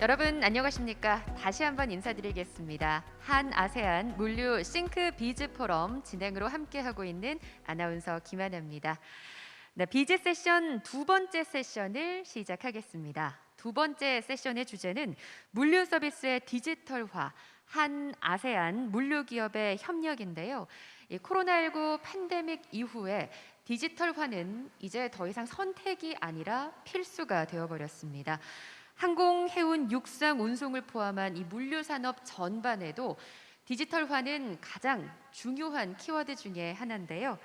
여러분 안녕하십니까? 다시 한번 인사드리겠습니다. 한 아세안 물류 싱크 비즈 포럼 진행으로 함께하고 있는 아나운서 김하나입니다. 네, 비즈 세션 두 번째 세션을 시작하겠습니다. 두 번째 세션의 주제는 물류 서비스의 디지털화, 한 아세안 물류 기업의 협력인데요. 이 코로나19 팬데믹 이후에 디지털화는 이제 더 이상 선택이 아니라 필수가 되어버렸습니다. 항공, 해운, 육상, 운송을 포함한 이 물류 산업 전반에도 디지털화는 가장 중요한 키워드 중에 하나인데요.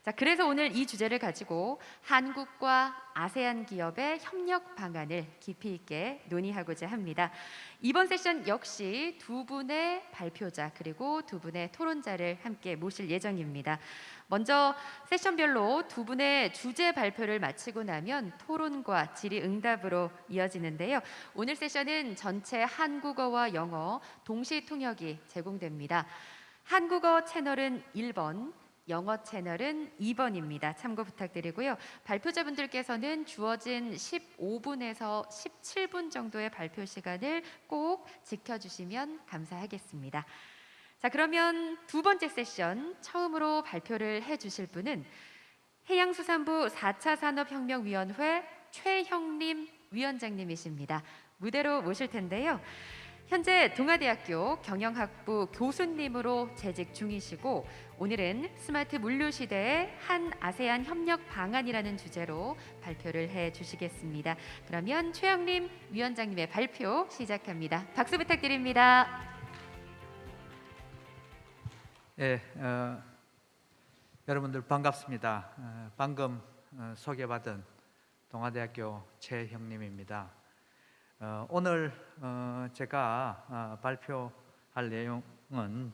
자, 그래서 오늘 이 주제를 가지고 한국과 아세안 기업의 협력 방안을 깊이 있게 논의하고자 합니다. 이번 세션 역시 두 분의 발표자 그리고 두 분의 토론자를 함께 모실 예정입니다. 먼저 세션별로 두 분의 주제 발표를 마치고 나면 토론과 질의응답으로 이어지는데요. 오늘 세션은 전체 한국어와 영어 동시 통역이 제공됩니다. 한국어 채널은 1번, 영어 채널은 2번입니다. 참고 부탁드리고요. 발표자분들께서는 주어진 15분에서 17분 정도의 발표 시간을 꼭 지켜주시면 감사하겠습니다. 자, 그러면 두 번째 세션 처음으로 발표를 해주실 분은 해양수산부 4차 산업혁명위원회 최형림 위원장님이십니다. 무대로 모실 텐데요. 현재 동아대학교 경영학부 교수님으로 재직 중이시고 오늘은 스마트 물류 시대의 한 아세안 협력 방안이라는 주제로 발표를 해 주시겠습니다. 그러면 최영림 위원장님의 발표 시작합니다. 박수 부탁드립니다. 예, 여러분들 반갑습니다. 방금 소개받은 동아대학교 최형림입니다. 오늘 제가 발표할 내용은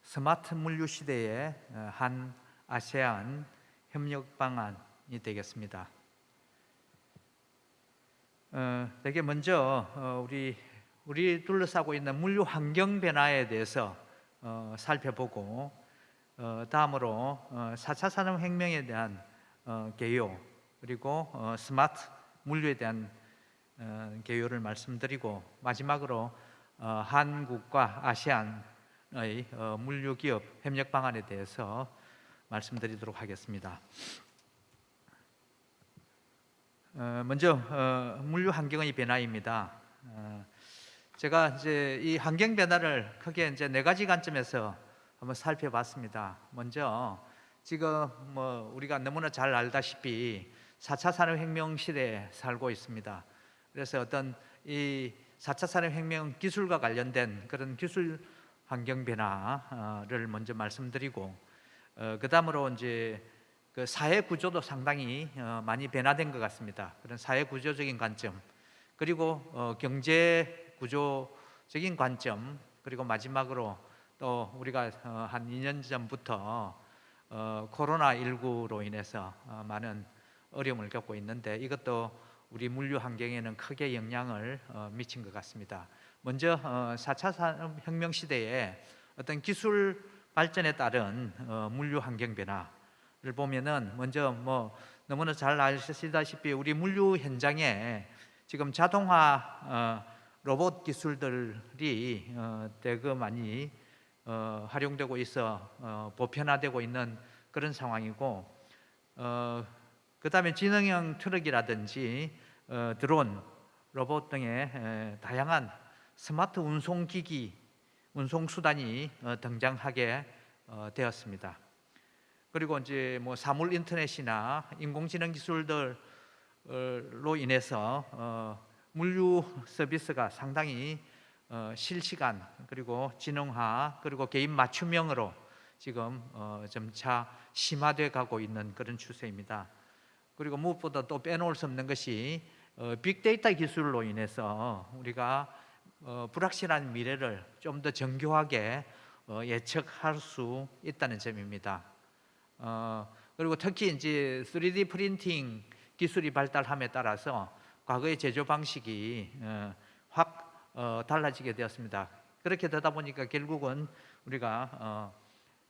스마트 물류 시대의 한 아세안 협력 방안이 되겠습니다. 되게 먼저 우리 둘러싸고 있는 물류 환경 변화에 대해서 살펴보고 다음으로 4차 산업혁명에 대한 개요 그리고 스마트 물류에 대한 개요를 말씀드리고 마지막으로 한국과 아세안의 물류기업 협력 방안에 대해서 말씀드리도록 하겠습니다. 먼저 물류 환경의 변화입니다. 제가 이제 이 환경 변화를 크게 이제 네 가지 관점에서 한번 살펴봤습니다. 먼저 지금 우리가 너무나 잘 알다시피 4차 산업혁명 시대에 살고 있습니다. 그래서 어떤 이 4차 산업혁명 기술과 관련된 그런 기술 환경 변화를 먼저 말씀드리고 그 다음으로 이제 그 사회 구조도 상당히 많이 변화된 것 같습니다. 그런 사회 구조적인 관점 그리고 경제 구조적인 관점 그리고 마지막으로 또 우리가 한 2년 전부터 코로나19로 인해서 많은 어려움을 겪고 있는데 이것도 우리 물류 환경에는 크게 영향을 미친 것 같습니다. 먼저 4차 산업혁명 시대에 어떤 기술 발전에 따른 물류 환경 변화를 보면은 먼저 너무나 잘 아시다시피 우리 물류 현장에 지금 자동화 로봇 기술들이 되게 많이 활용되고 있어 보편화되고 있는 그런 상황이고 그 다음에 지능형 트럭이라든지 드론, 로봇 등의 다양한 스마트 운송기기, 운송수단이 등장하게 되었습니다. 그리고 이제 사물 인터넷이나 인공지능 기술들로 인해서 물류 서비스가 상당히 실시간 그리고 지능화 그리고 개인 맞춤형으로 지금 점차 심화돼 가고 있는 그런 추세입니다. 그리고 무엇보다 또 빼놓을 수 없는 것이 빅데이터 기술로 인해서 우리가 불확실한 미래를 좀 더 정교하게 예측할 수 있다는 점입니다. 그리고 특히 이제 3D 프린팅 기술이 발달함에 따라서 과거의 제조 방식이 확 달라지게 되었습니다. 그렇게 되다 보니까 결국은 우리가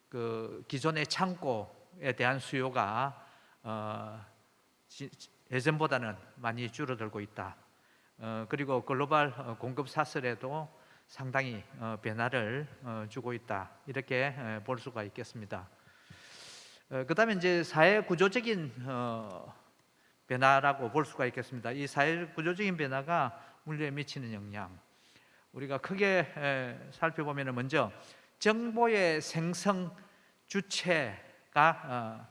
그 기존의 창고에 대한 수요가 예전보다는 많이 줄어들고 있다. 그리고 글로벌 공급 사슬에도 상당히 변화를 주고 있다, 이렇게 볼 수가 있겠습니다. 그다음에 이제 사회 구조적인 변화라고 볼 수가 있겠습니다. 이 사회 구조적인 변화가 물류에 미치는 영향, 우리가 크게 살펴보면 먼저 정보의 생성 주체가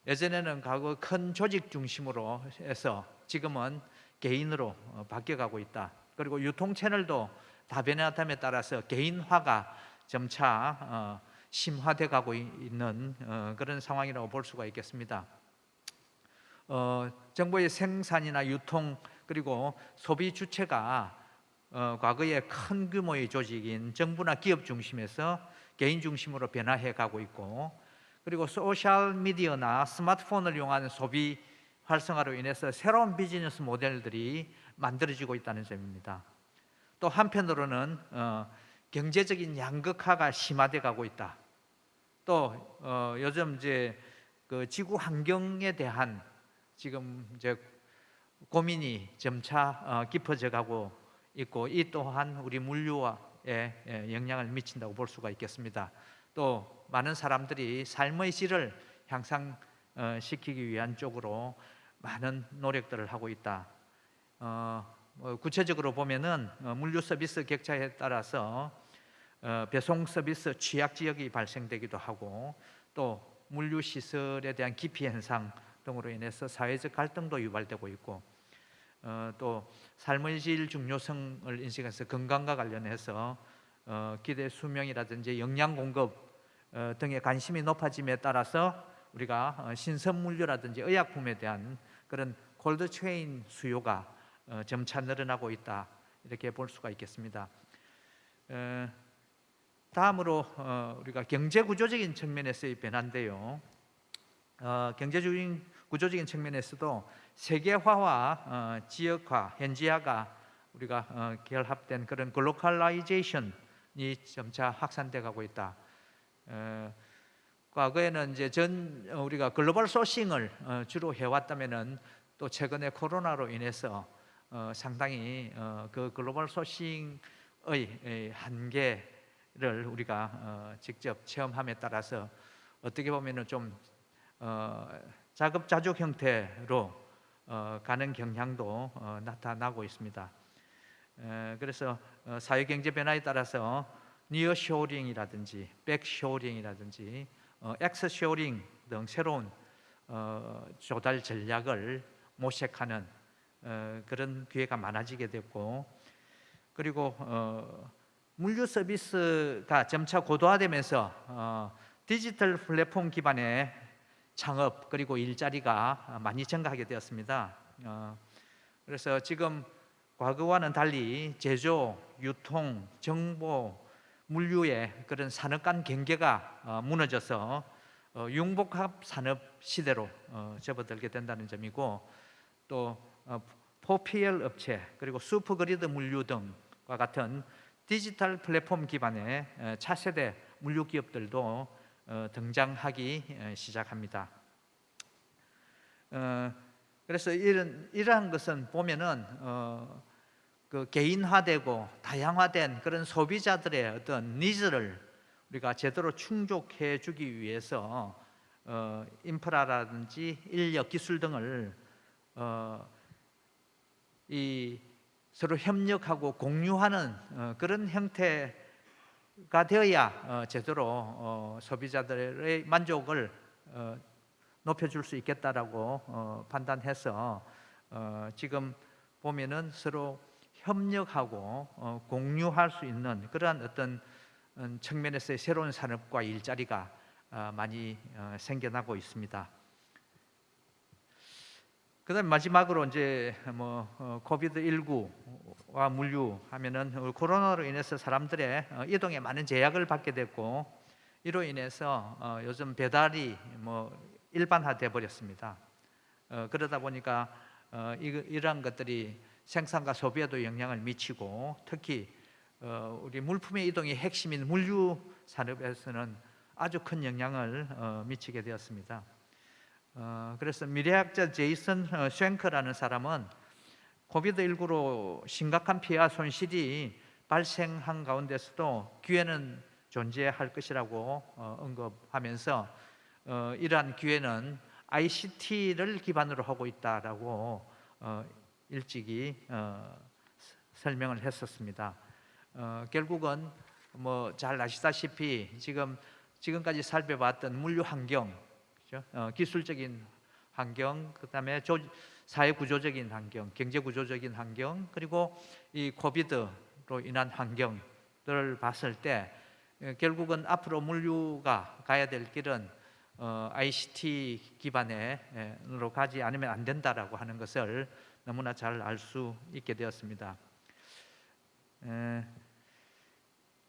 예전에는 과거 큰 조직 중심으로 해서 지금은 개인으로 바뀌어가고 있다. 그리고 유통 채널도 다변화됨에 따라서 개인화가 점차 심화돼 가고 있는 그런 상황이라고 볼 수가 있겠습니다. 정보의 생산이나 유통 그리고 소비 주체가 과거에 큰 규모의 조직인 정부나 기업 중심에서 개인 중심으로 변화해 가고 있고, 그리고 소셜 미디어나 스마트폰을 이용한 소비 활성화로 인해서 새로운 비즈니스 모델들이 만들어지고 있다는 점입니다. 또 한편으로는 경제적인 양극화가 심화돼 가고 있다. 또 요즘 이제 그 지구 환경에 대한 지금 이제 고민이 점차 깊어져 가고 있고, 이 또한 우리 물류에 영향을 미친다고 볼 수가 있겠습니다. 또 많은 사람들이 삶의 질을 향상시키기 위한 쪽으로 많은 노력들을 하고 있다. 구체적으로 보면은 물류 서비스 격차에 따라서 배송 서비스 취약 지역이 발생되기도 하고, 또 물류 시설에 대한 기피 현상 등으로 인해서 사회적 갈등도 유발되고 있고, 또 삶의 질 중요성을 인식해서 건강과 관련해서 기대 수명이라든지 영양 공급 등의 관심이 높아짐에 따라서 우리가 신선 물류라든지 의약품에 대한 그런 콜드체인 수요가 점차 늘어나고 있다, 이렇게 볼 수가 있겠습니다. 다음으로 우리가 경제 구조적인 측면에서의 변화인데요. 경제적인 구조적인 측면에서도 세계화와 지역화, 현지화가 우리가 결합된 그런 글로컬라이제이션이 점차 확산돼 가고 있다. 과거에는 이제 우리가 글로벌 소싱을 주로 해왔다면은 또 최근에 코로나로 인해서 상당히 그 글로벌 소싱의 한계를 우리가 직접 체험함에 따라서 어떻게 보면은 좀 자급자족 형태로 가는 경향도 나타나고 있습니다. 그래서 사회경제 변화에 따라서 니어쇼링이라든지 백쇼링이라든지 엑스쇼링 등 새로운 조달 전략을 모색하는 그런 기회가 많아지게 됐고, 그리고 물류 서비스가 점차 고도화되면서 디지털 플랫폼 기반의 창업 그리고 일자리가 많이 증가하게 되었습니다. 그래서 지금 과거와는 달리 제조, 유통, 정보, 물류의 그런 산업 간 경계가 무너져서 융복합 산업 시대로 접어들게 된다는 점이고, 또 4PL 업체 그리고 슈퍼그리드 물류 등과 같은 디지털 플랫폼 기반의 차세대 물류 기업들도 등장하기 시작합니다. 그래서 이러한 것은 보면은 그 개인화되고 다양화된 그런 소비자들의 어떤 니즈를 우리가 제대로 충족해 주기 위해서 인프라라든지 인력, 기술 등을 서로 협력하고 공유하는 그런 형태가 되어야 제대로 소비자들의 만족을 높여줄 수 있겠다라고 판단해서 지금 보면은 서로 협력하고 공유할 수 있는 그러한 어떤 측면에서의 새로운 산업과 일자리가 많이 생겨나고 있습니다. 그다음 마지막으로 이제 코비드 19와 물류 하면은 코로나로 인해서 사람들의 이동에 많은 제약을 받게 됐고, 이로 인해서 요즘 배달이 일반화돼 버렸습니다. 그러다 보니까 이러한 것들이 생산과 소비에도 영향을 미치고, 특히 우리 물품의 이동의 핵심인 물류 산업에서는 아주 큰 영향을 미치게 되었습니다. 그래서 미래학자 제이슨 쉔크라는 사람은 코비드19로 심각한 피해와 손실이 발생한 가운데서도 기회는 존재할 것이라고 언급하면서 이러한 기회는 ICT를 기반으로 하고 있다라고 일찍이 설명을 했었습니다. 결국은 뭐 잘 아시다시피 지금까지 살펴봤던 물류 환경, 그렇죠? 기술적인 환경, 그다음에 사회 구조적인 환경, 경제 구조적인 환경, 그리고 이 코비드로 인한 환경들을 봤을 때 결국은 앞으로 물류가 가야 될 길은 ICT 기반으로 가지 않으면 안 된다라고 하는 것을 너무나 잘 알 수 있게 되었습니다.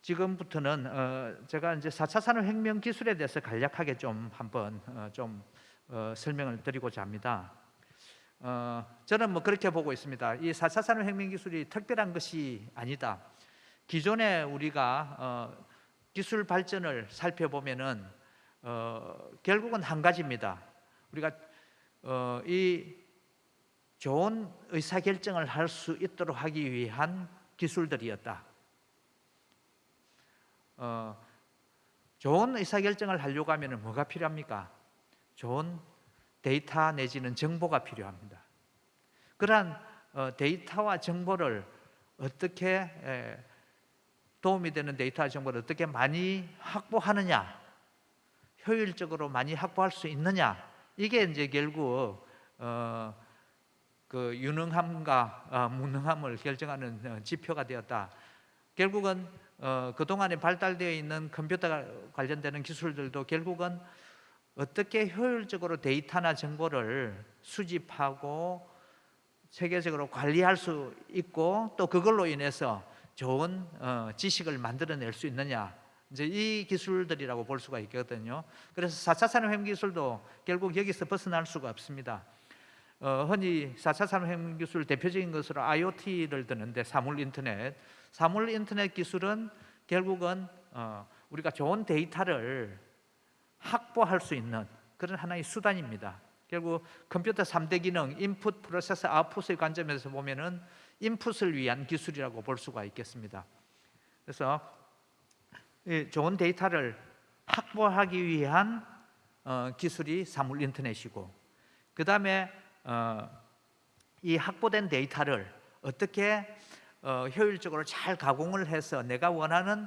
지금부터는 제가 이제 4차 산업혁명 기술에 대해서 간략하게 좀 한번 설명을 드리고자 합니다. 저는 뭐 그렇게 보고 있습니다. 이 4차 산업혁명 기술이 특별한 것이 아니다. 기존에 우리가 기술 발전을 살펴보면은 결국은 한 가지입니다. 우리가 이 좋은 의사결정을 할 수 있도록 하기 위한 기술들이었다. 좋은 의사결정을 하려고 하면 뭐가 필요합니까? 좋은 데이터 내지는 정보가 필요합니다. 그러한 데이터와 정보를 어떻게 도움이 되는 데이터와 정보를 어떻게 많이 확보하느냐, 효율적으로 많이 확보할 수 있느냐, 이게 이제 결국 그 유능함과 무능함을 결정하는 지표가 되었다. 결국은 그동안에 발달되어 있는 컴퓨터 관련되는 기술들도 결국은 어떻게 효율적으로 데이터나 정보를 수집하고 세계적으로 관리할 수 있고 또 그걸로 인해서 좋은 지식을 만들어낼 수 있느냐, 이제 이 기술들이라고 볼 수가 있거든요. 그래서 4차 산업혁명 기술도 결국 여기서 벗어날 수가 없습니다. 흔히 4차 산업혁명 기술 대표적인 것으로 IoT를 드는데 사물 인터넷 기술은 결국은 우리가 좋은 데이터를 확보할 수 있는 그런 하나의 수단입니다. 결국 컴퓨터 3대 기능, 인풋, 프로세서, 아웃풋의 관점에서 보면은 인풋을 위한 기술이라고 볼 수가 있겠습니다. 그래서 좋은 데이터를 확보하기 위한 기술이 사물 인터넷이고, 그 다음에 이 확보된 데이터를 어떻게 효율적으로 잘 가공을 해서 내가 원하는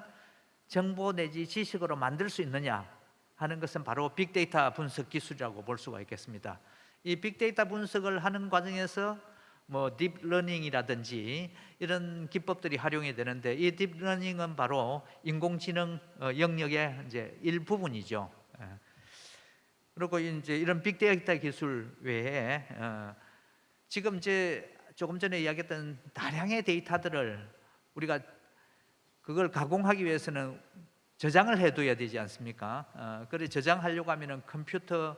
정보 내지 지식으로 만들 수 있느냐 하는 것은 바로 빅데이터 분석 기술이라고 볼 수가 있겠습니다. 이 빅데이터 분석을 하는 과정에서 뭐 딥러닝이라든지 이런 기법들이 활용이 되는데, 이 딥러닝은 바로 인공지능 영역의 이제 일부분이죠. 그리고 이제 이런 빅데이터 기술 외에 지금 이제 조금 전에 이야기했던 다량의 데이터들을 우리가 그걸 가공하기 위해서는 저장을 해둬야 되지 않습니까? 그래 저장하려고 하면은 컴퓨터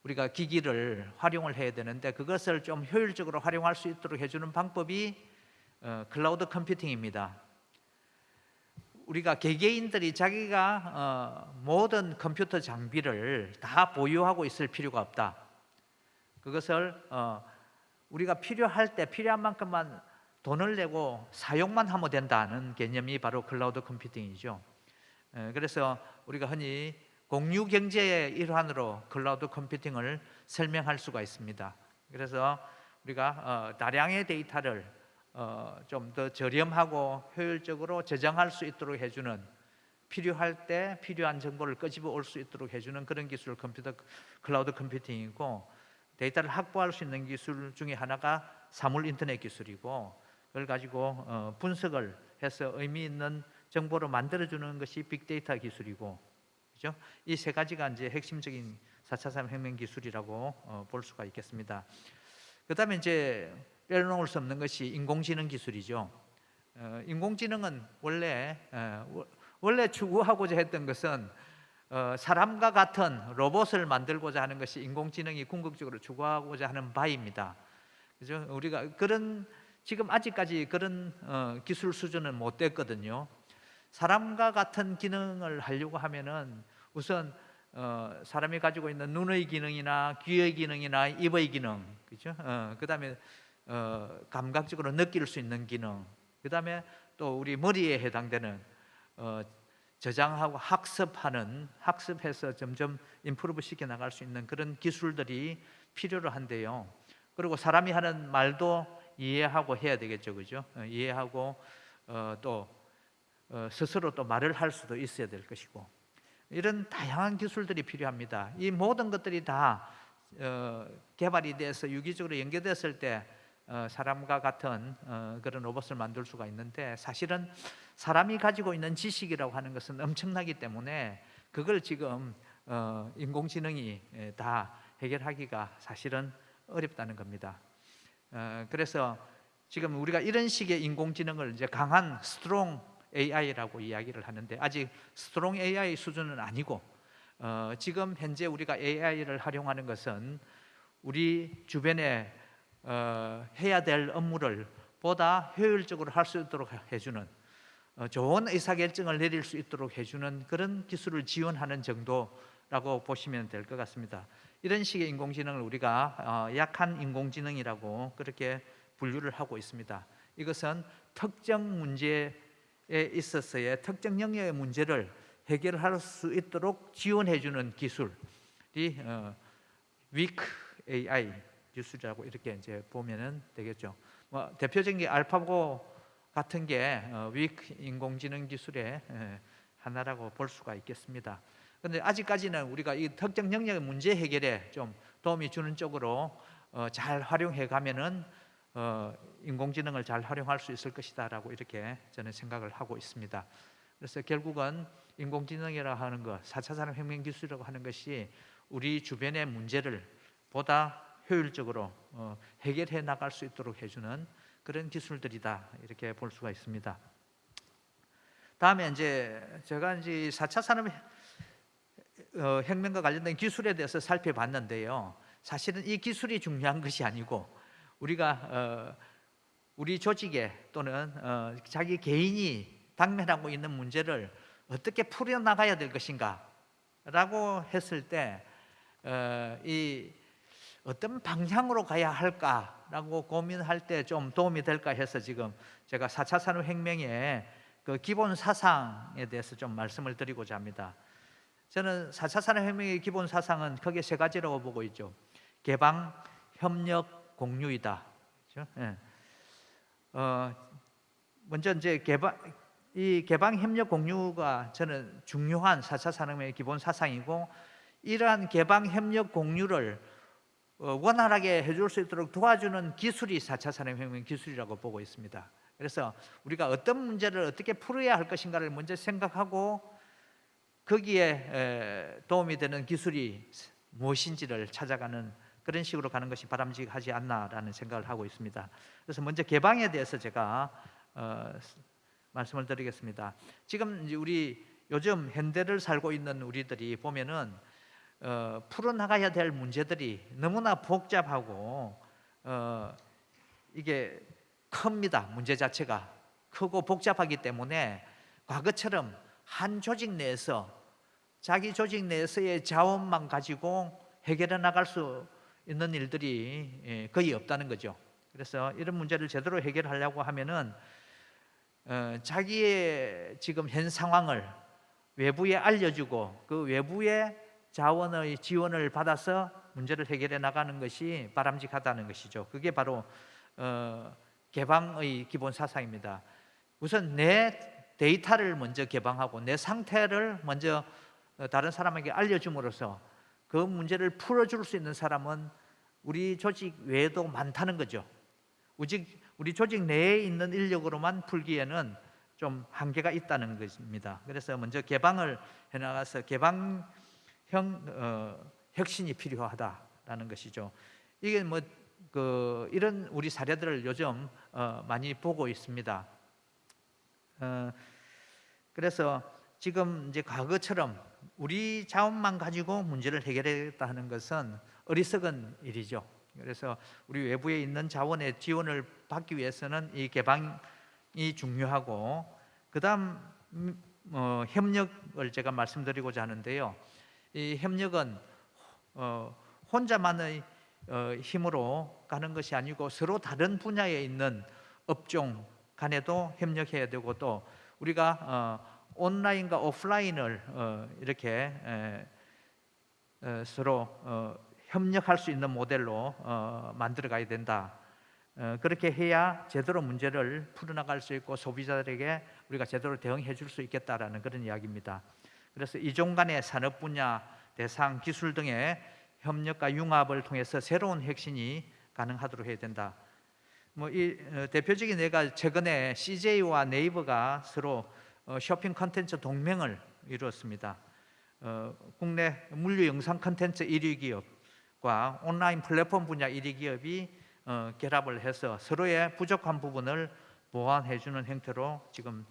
우리가 기기를 활용을 해야 되는데, 그것을 좀 효율적으로 활용할 수 있도록 해주는 방법이 클라우드 컴퓨팅입니다. 우리가 개개인들이 자기가 모든 컴퓨터 장비를 다 보유하고 있을 필요가 없다. 그것을 우리가 필요할 때 필요한 만큼만 돈을 내고 사용만 하면 된다는 개념이 바로 클라우드 컴퓨팅이죠. 그래서 우리가 흔히 공유 경제의 일환으로 클라우드 컴퓨팅을 설명할 수가 있습니다. 그래서 우리가 다량의 데이터를 좀 더 저렴하고 효율적으로 저장할 수 있도록 해주는, 필요할 때 필요한 정보를 끄집어 올 수 있도록 해주는 그런 기술 클라우드 컴퓨팅이고, 데이터를 확보할 수 있는 기술 중에 하나가 사물 인터넷 기술이고, 그걸 가지고 분석을 해서 의미 있는 정보를 만들어주는 것이 빅데이터 기술이고, 그렇죠? 이 세 가지가 이제 핵심적인 4차 산업혁명 기술이라고 볼 수가 있겠습니다. 그다음에 이제 빼놓을 수 없는 것이 인공지능 기술이죠. 인공지능은 원래 추구하고자 했던 것은 사람과 같은 로봇을 만들고자 하는 것이 인공지능이 궁극적으로 추구하고자 하는 바입니다. 그죠? 우리가 지금 아직까지 그런 기술 수준은 못 됐거든요. 사람과 같은 기능을 하려고 하면은 우선 사람이 가지고 있는 눈의 기능이나 귀의 기능이나 입의 기능, 그죠? 그다음에 감각적으로 느낄 수 있는 기능, 그다음에 또 우리 머리에 해당되는 저장하고 학습해서 점점 임프루브 시켜 나갈 수 있는 그런 기술들이 필요로 한데요. 그리고 사람이 하는 말도 이해하고 해야 되겠죠, 그죠? 이해하고 또 스스로 또 말을 할 수도 있어야 될 것이고, 이런 다양한 기술들이 필요합니다. 이 모든 것들이 다 개발이 돼서 유기적으로 연계됐을 때 사람과 같은 그런 로봇을 만들 수가 있는데, 사실은 사람이 가지고 있는 지식이라고 하는 것은 엄청나기 때문에 그걸 지금 인공지능이 다 해결하기가 사실은 어렵다는 겁니다. 그래서 지금 우리가 이런 식의 인공지능을 이제 강한 스트롱 AI라고 이야기를 하는데, 아직 스트롱 AI 수준은 아니고 지금 현재 우리가 AI를 활용하는 것은 우리 주변에 해야 될 업무를 보다 효율적으로 할 수 있도록 해주는, 좋은 의사결정을 내릴 수 있도록 해주는 그런 기술을 지원하는 정도라고 보시면 될 것 같습니다. 이런 식의 인공지능을 우리가 약한 인공지능이라고 그렇게 분류를 하고 있습니다. 이것은 특정 문제에 있어서의 특정 영역의 문제를 해결할 수 있도록 지원해주는 기술이 weak AI 기술이라고 이렇게 이제 보면은 되겠죠. 대표적인 게 알파고 같은 게 weak 인공지능 기술의 하나라고 볼 수가 있겠습니다. 그런데 아직까지는 우리가 이 특정 영역의 문제 해결에 좀 도움이 주는 쪽으로 잘 활용해 가면은 인공지능을 잘 활용할 수 있을 것이다라고 이렇게 저는 생각을 하고 있습니다. 그래서 결국은 인공지능이라고 하는 것, 4차 산업혁명 기술이라고 하는 것이 우리 주변의 문제를 보다 효율적으로 해결해 나갈 수 있도록 해주는 그런 기술들이다, 이렇게 볼 수가 있습니다. 다음에 이제 제가 이제 4차 산업혁명과 관련된 기술에 대해서 살펴봤는데요. 사실은 이 기술이 중요한 것이 아니고 우리가 우리 조직에 또는 자기 개인이 당면하고 있는 문제를 어떻게 풀어나가야 될 것인가 라고 했을 때 이 어떤 방향으로 가야 할까라고 고민할 때 좀 도움이 될까 해서 지금 제가 4차 산업혁명의 그 기본 사상에 대해서 좀 말씀을 드리고자 합니다. 저는 4차 산업혁명의 기본 사상은 크게 세 가지라고 보고 있죠. 개방, 협력, 공유이다. 그렇죠? 예. 먼저 이제 개방, 협력, 공유가 저는 중요한 4차 산업혁명의 기본 사상이고, 이러한 개방, 협력, 공유를 원활하게 해줄 수 있도록 도와주는 기술이 4차 산업혁명 기술이라고 보고 있습니다. 그래서 우리가 어떤 문제를 어떻게 풀어야 할 것인가를 먼저 생각하고 거기에 도움이 되는 기술이 무엇인지를 찾아가는 그런 식으로 가는 것이 바람직하지 않나라는 생각을 하고 있습니다. 그래서 먼저 개방에 대해서 제가 말씀을 드리겠습니다. 지금 이제 우리 요즘 현대를 살고 있는 우리들이 보면은 풀어나가야 될 문제들이 너무나 복잡하고 이게 큽니다. 문제 자체가 크고 복잡하기 때문에 과거처럼 한 조직 내에서 자기 조직 내에서의 자원만 가지고 해결해 나갈 수 있는 일들이 거의 없다는 거죠. 그래서 이런 문제를 제대로 해결하려고 하면은 자기의 지금 현 상황을 외부에 알려주고 그 외부의 자원의 지원을 받아서 문제를 해결해 나가는 것이 바람직하다는 것이죠. 그게 바로 개방의 기본 사상입니다. 우선 내 데이터를 먼저 개방하고 내 상태를 먼저 다른 사람에게 알려줌으로써 그 문제를 풀어줄 수 있는 사람은 우리 조직 외에도 많다는 거죠. 우리 조직 내에 있는 인력으로만 풀기에는 좀 한계가 있다는 것입니다. 그래서 먼저 개방을 해나가서 개방형 혁신이 필요하다라는 것이죠. 이게 이런 우리 사례들을 요즘 많이 보고 있습니다. 그래서 지금 이제 과거처럼 우리 자원만 가지고 문제를 해결하겠다 하는 것은 어리석은 일이죠. 그래서 우리 외부에 있는 자원의 지원을 받기 위해서는 이 개방이 중요하고, 그다음 협력을 제가 말씀드리고자 하는데요. 이 협력은 혼자만의 힘으로 가는 것이 아니고 서로 다른 분야에 있는 업종 간에도 협력해야 되고, 또 우리가 온라인과 오프라인을 이렇게 서로 협력할 수 있는 모델로 만들어 가야 된다. 그렇게 해야 제대로 문제를 풀어나갈 수 있고 소비자들에게 우리가 제대로 대응해 줄 수 있겠다라는 그런 이야기입니다. 그래서 이종 간의 산업 분야, 대상, 기술 등의 협력과 융합을 통해서 새로운 혁신이 가능하도록 해야 된다. 이 대표적인 예가 최근에 CJ와 네이버가 서로 쇼핑 컨텐츠 동맹을 이루었습니다. 국내 물류 영상 컨텐츠 1위 기업과 온라인 플랫폼 분야 1위 기업이 결합을 해서 서로의 부족한 부분을 보완해주는 형태로 지금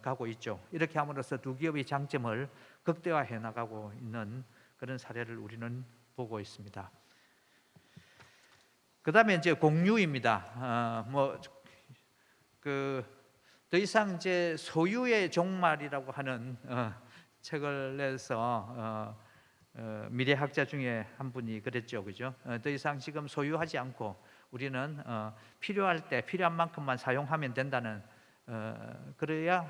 가고 있죠. 이렇게 함으로써 두 기업의 장점을 극대화해 나가고 있는 그런 사례를 우리는 보고 있습니다. 그 다음에 이제 공유입니다. 더 이상 이제 소유의 종말이라고 하는 책을 내서 미래학자 중에 한 분이 그랬죠, 그죠? 더 이상 지금 소유하지 않고 우리는 필요할 때 필요한 만큼만 사용하면 된다는, 그래야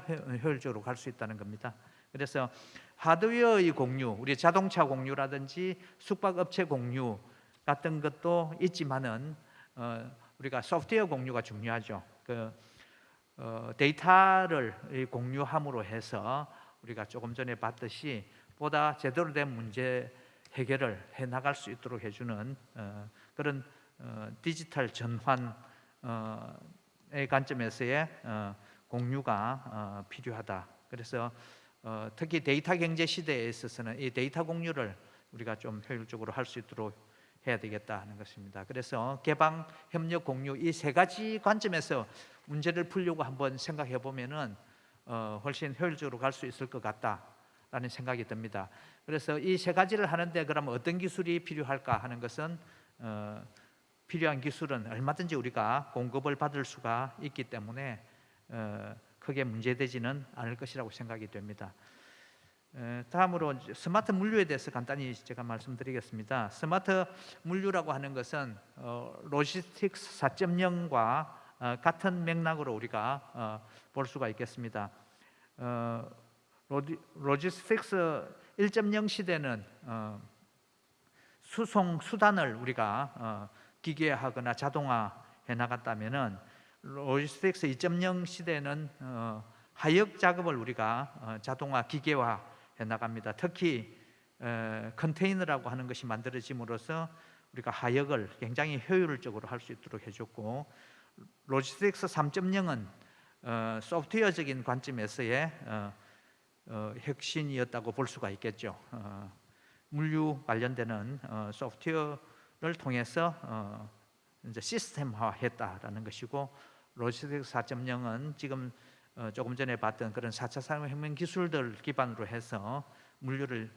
효율적으로 갈 수 있다는 겁니다. 그래서 하드웨어의 공유, 우리 자동차 공유라든지 숙박업체 공유 같은 것도 있지만은 우리가 소프트웨어 공유가 중요하죠. 데이터를 공유함으로 해서 우리가 조금 전에 봤듯이 보다 제대로 된 문제 해결을 해 나갈 수 있도록 해주는 그런 디지털 전환의 관점에서의 공유가 필요하다. 그래서 특히 데이터 경제 시대에 있어서는 이 데이터 공유를 우리가 좀 효율적으로 할 수 있도록 해야 되겠다 하는 것입니다. 그래서 개방, 협력, 공유 이 세 가지 관점에서 문제를 풀려고 한번 생각해 보면은 훨씬 효율적으로 갈 수 있을 것 같다라는 생각이 듭니다. 그래서 이 세 가지를 하는데 그러면 어떤 기술이 필요할까 하는 것은 필요한 기술은 얼마든지 우리가 공급을 받을 수가 있기 때문에 크게 문제되지는 않을 것이라고 생각이 됩니다. 다음으로 스마트 물류에 대해서 간단히 제가 말씀드리겠습니다. 스마트 물류라고 하는 것은 로지스틱스 4.0과 같은 맥락으로 우리가 볼 수가 있겠습니다. 로지스틱스 1.0 시대는 수송 수단을 우리가 기계화하거나 자동화해 나갔다면은 로지스틱스 2.0 시대는 하역 작업을 우리가 자동화, 기계화 해 나갑니다. 특히 컨테이너라고 하는 것이 만들어짐으로써 우리가 하역을 굉장히 효율적으로 할 수 있도록 해줬고, 로지스틱스 3.0은 소프트웨어적인 관점에서의 혁신이었다고 볼 수가 있겠죠. 물류 관련되는 소프트웨어를 통해서 이제 시스템화했다라는 것이고, 로지스틱스 4.0은 지금 조금 전에 봤던 그런 4차 산업혁명 기술들 기반으로 해서 물류를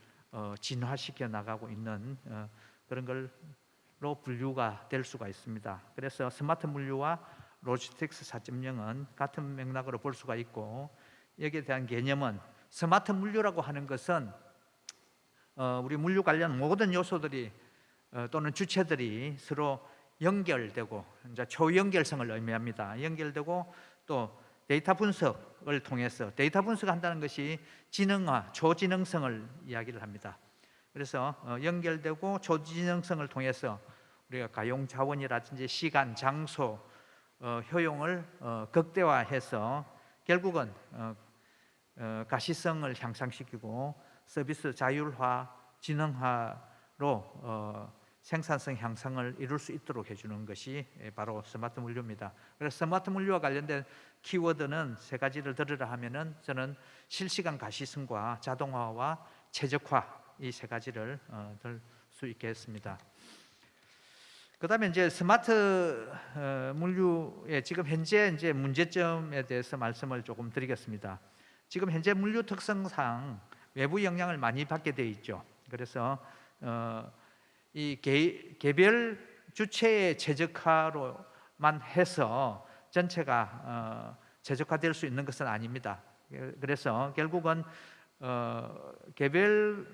진화시켜 나가고 있는 그런 걸로 분류가 될 수가 있습니다. 그래서 스마트 물류와 로지스틱스 4.0은 같은 맥락으로 볼 수가 있고, 여기에 대한 개념은 스마트 물류라고 하는 것은 우리 물류 관련 모든 요소들이 또는 주체들이 서로 연결되고, 이제 초연결성을 의미합니다. 연결되고 또 데이터 분석을 통해서, 데이터 분석한다는 것이 지능화, 초지능성을 이야기를 합니다. 그래서 연결되고 초지능성을 통해서 우리가 가용 자원이라든지 시간, 장소, 효용을 극대화해서 결국은 가시성을 향상시키고 서비스 자율화, 지능화로 생산성 향상을 이룰 수 있도록 해주는 것이 바로 스마트 물류입니다. 그래서 스마트 물류와 관련된 키워드는 세 가지를 들으라 하면은 저는 실시간 가시성과 자동화와 최적화 이 세 가지를 들 수 있겠습니다. 그다음에 이제 스마트 물류의 지금 현재 이제 문제점에 대해서 말씀을 조금 드리겠습니다. 지금 현재 물류 특성상 외부 영향을 많이 받게 돼 있죠. 그래서 이 개별 주체의 최적화로만 해서 전체가 최적화될 수 있는 것은 아닙니다. 그래서 결국은 개별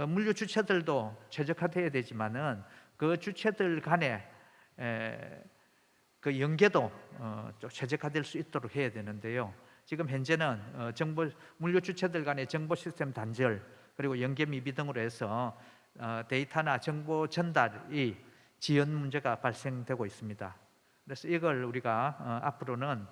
물류 주체들도 최적화되어야 되지만은 그 주체들 간에 그 연계도 좀 최적화될 수 있도록 해야 되는데요. 지금 현재는 정보 물류 주체들 간의 정보 시스템 단절 그리고 연계 미비 등으로 해서 데이터나 정보 전달이 지연 문제가 발생되고 있습니다. 그래서 이걸 우리가 앞으로는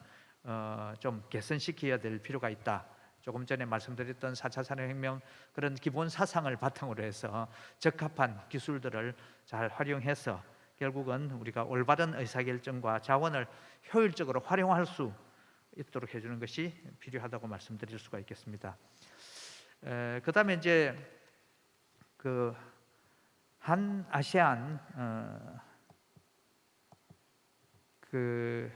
좀 개선시켜야 될 필요가 있다. 조금 전에 말씀드렸던 4차 산업혁명 그런 기본 사상을 바탕으로 해서 적합한 기술들을 잘 활용해서 결국은 우리가 올바른 의사결정과 자원을 효율적으로 활용할 수 있도록 해주는 것이 필요하다고 말씀드릴 수가 있겠습니다. 그다음에 이제 그 한 아세안 그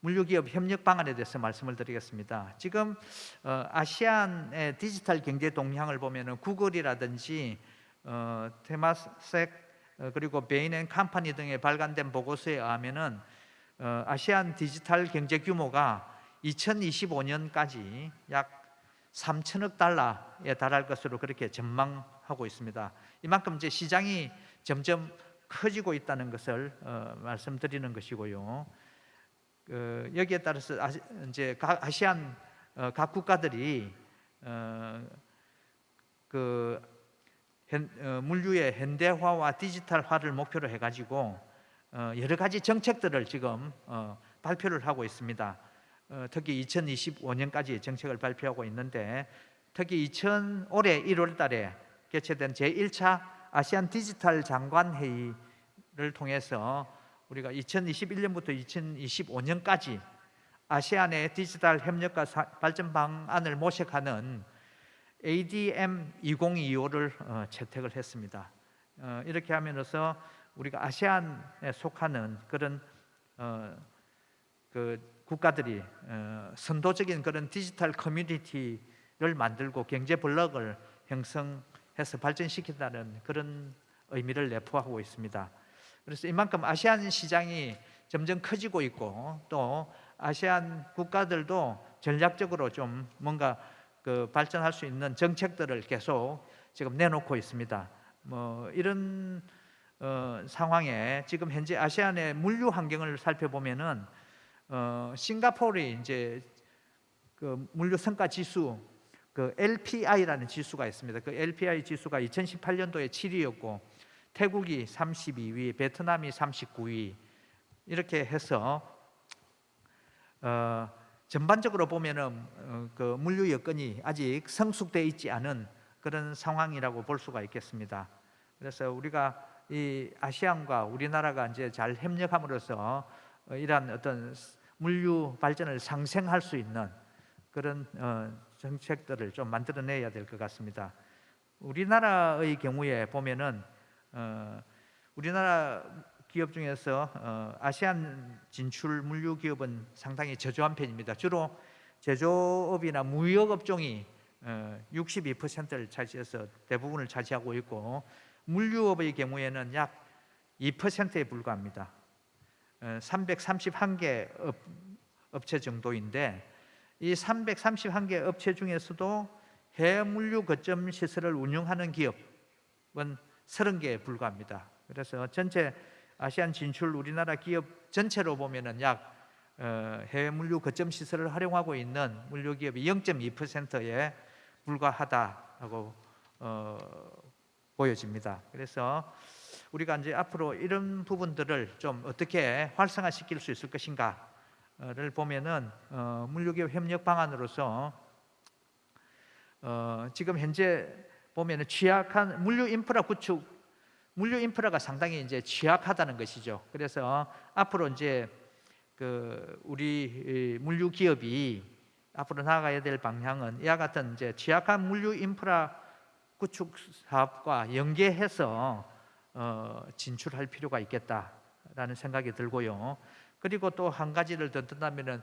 물류기업 협력 방안에 대해서 말씀을 드리겠습니다. 지금 아시안의 디지털 경제 동향을 보면은 구글이라든지 테마섹 그리고 베인앤컴퍼니 등의 발간된 보고서에 의하면은 아시안 디지털 경제 규모가 2025년까지 약 3천억 달러에 달할 것으로 그렇게 전망하고 있습니다. 이만큼 이제 시장이 점점 커지고 있다는 것을 말씀드리는 것이고요. 여기에 따라서 이제 각 아시안 각 국가들이 물류의 현대화와 디지털화를 목표로 해가지고 여러 가지 정책들을 지금 발표를 하고 있습니다. 특히 2025년까지 정책을 발표하고 있는데 특히 올해 1월 달에 개최된 제1차 아시안 디지털 장관 회의를 통해서 우리가 2021년부터 2025년까지 아시안의 디지털 협력과 발전 방안을 모색하는 ADM 2025를 채택을 했습니다. 이렇게 하면서 우리가 아시안에 속하는 그런 그 국가들이 선도적인 그런 디지털 커뮤니티를 만들고 경제 블록을 형성해서 발전시킨다는 그런 의미를 내포하고 있습니다. 그래서 이만큼 아시안 시장이 점점 커지고 있고 또 아시안 국가들도 전략적으로 좀 뭔가 그 발전할 수 있는 정책들을 계속 지금 내놓고 있습니다. 뭐 이런 상황에 지금 현재 아시안의 물류 환경을 살펴보면은 싱가포르이 이제 그 물류 성과 지수 그 LPI라는 지수가 있습니다. 그 LPI 지수가 2018년도에 7위였고 태국이 32위, 베트남이 39위 이렇게 해서 전반적으로 보면은 그 물류 여건이 아직 성숙되어 있지 않은 그런 상황이라고 볼 수가 있겠습니다. 그래서 우리가 이 아시안과 우리나라가 이제 잘 협력함으로써 이러한 어떤 물류 발전을 상생할 수 있는 그런 정책들을 좀 만들어내야 될 것 같습니다. 우리나라의 경우에 보면은 우리나라 기업 중에서 아시안 진출 물류 기업은 상당히 저조한 편입니다. 주로 제조업이나 무역 업종이 62%를 차지해서 대부분을 차지하고 있고 물류업의 경우에는 약 2%에 불과합니다. 331개 업체 정도인데 이 331개 업체 중에서도 해외 물류 거점 시설을 운영하는 기업은 30개에 불과합니다. 그래서 전체 아시안 진출 우리나라 기업 전체로 보면은 약 해외 물류 거점 시설을 활용하고 있는 물류 기업이 0.2%에 불과하다고 보여집니다. 그래서 우리가 이제 앞으로 이런 부분들을 좀 어떻게 활성화시킬 수 있을 것인가를 보면은 물류기업 협력 방안으로서 지금 현재 보면은 취약한 물류 인프라 구축, 물류 인프라가 상당히 이제 취약하다는 것이죠. 그래서 앞으로 이제 그 우리 물류 기업이 앞으로 나아가야 될 방향은 이와 같은 이제 취약한 물류 인프라 구축 사업과 연계해서 진출할 필요가 있겠다라는 생각이 들고요. 그리고 또 한 가지를 더 든다면은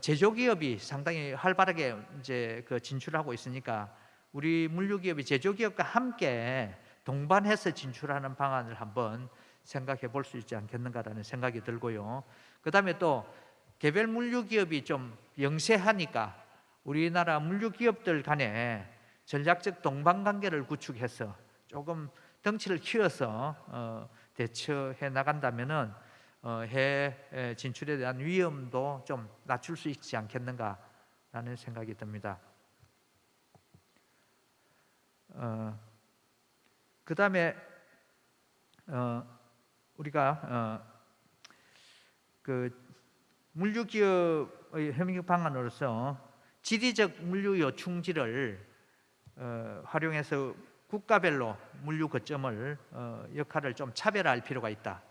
제조기업이 상당히 활발하게 이제 그 진출하고 있으니까 우리 물류기업이 제조기업과 함께 동반해서 진출하는 방안을 한번 생각해 볼 수 있지 않겠는가라는 생각이 들고요. 그다음에 또 개별 물류기업이 좀 영세하니까 우리나라 물류기업들 간에 전략적 동반관계를 구축해서 조금 덩치를 키워서 대처해 나간다면은 해외 진출에 대한 위험도 좀 낮출 수 있지 않겠는가라는 생각이 듭니다. 그 다음에 우리가 그 물류기업의 협력 방안으로서 지리적 물류 요충지를 활용해서 국가별로 물류 거점을 역할을 좀 차별화할 필요가 있다.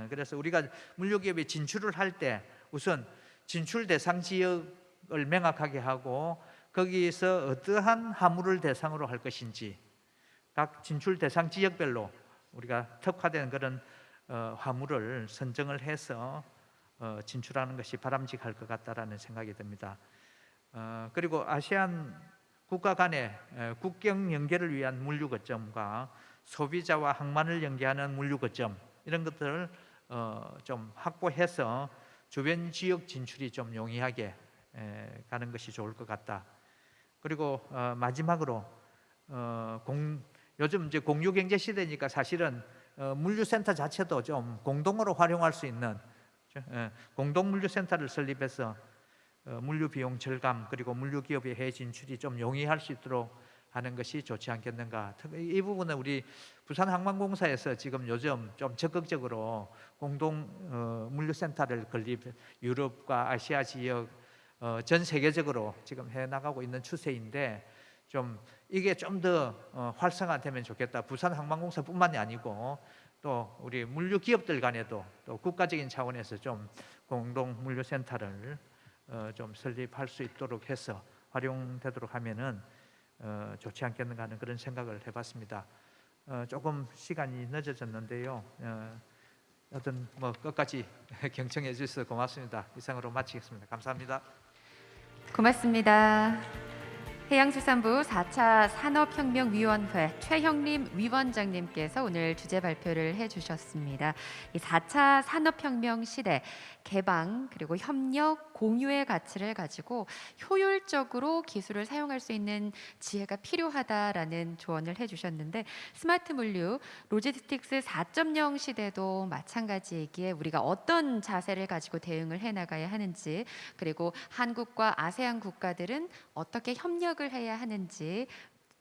그래서 우리가 물류기업이 진출을 할 때 우선 진출 대상 지역을 명확하게 하고 거기에서 어떠한 화물을 대상으로 할 것인지 각 진출 대상 지역별로 우리가 특화된 그런 화물을 선정을 해서 진출하는 것이 바람직할 것 같다라는 생각이 듭니다. 그리고 아세안 국가 간의 국경 연계를 위한 물류 거점과 소비자와 항만을 연계하는 물류 거점 이런 것들을 좀 확보해서 주변 지역 진출이 좀 용이하게 가는 것이 좋을 것 같다. 그리고 마지막으로 요즘 이제 공유 경제 시대니까 사실은 물류센터 자체도 좀 공동으로 활용할 수 있는 공동 물류센터를 설립해서 물류 비용 절감 그리고 물류기업의 해외 진출이 좀 용이할 수 있도록 하는 것이 좋지 않겠는가. 이 부분은 우리 부산항만공사에서 지금 요즘 좀 적극적으로 공동 물류센터를 건립 유럽과 아시아 지역 전 세계적으로 지금 해 나가고 있는 추세인데 좀 이게 좀 더 활성화되면 좋겠다. 부산항만공사뿐만이 아니고 또 우리 물류 기업들 간에도 또 국가적인 차원에서 좀 공동 물류센터를 좀 설립할 수 있도록 해서 활용되도록 하면은 좋지 않겠는가 하는 그런 생각을 해봤습니다. 조금 시간이 늦어졌는데요. 어떤 뭐 끝까지 경청해 주셔서 고맙습니다. 이상으로 마치겠습니다. 감사합니다. 고맙습니다. 해양수산부 4차 산업혁명위원회 최형림 위원장님께서 오늘 주제 발표를 해주셨습니다. 이 4차 산업혁명 시대 개방 그리고 협력 공유의 가치를 가지고 효율적으로 기술을 사용할 수 있는 지혜가 필요하다라는 조언을 해주셨는데 스마트 물류 로지스틱스 4.0 시대도 마찬가지이기에 우리가 어떤 자세를 가지고 대응을 해나가야 하는지 그리고 한국과 아세안 국가들은 어떻게 협력을 해야 하는지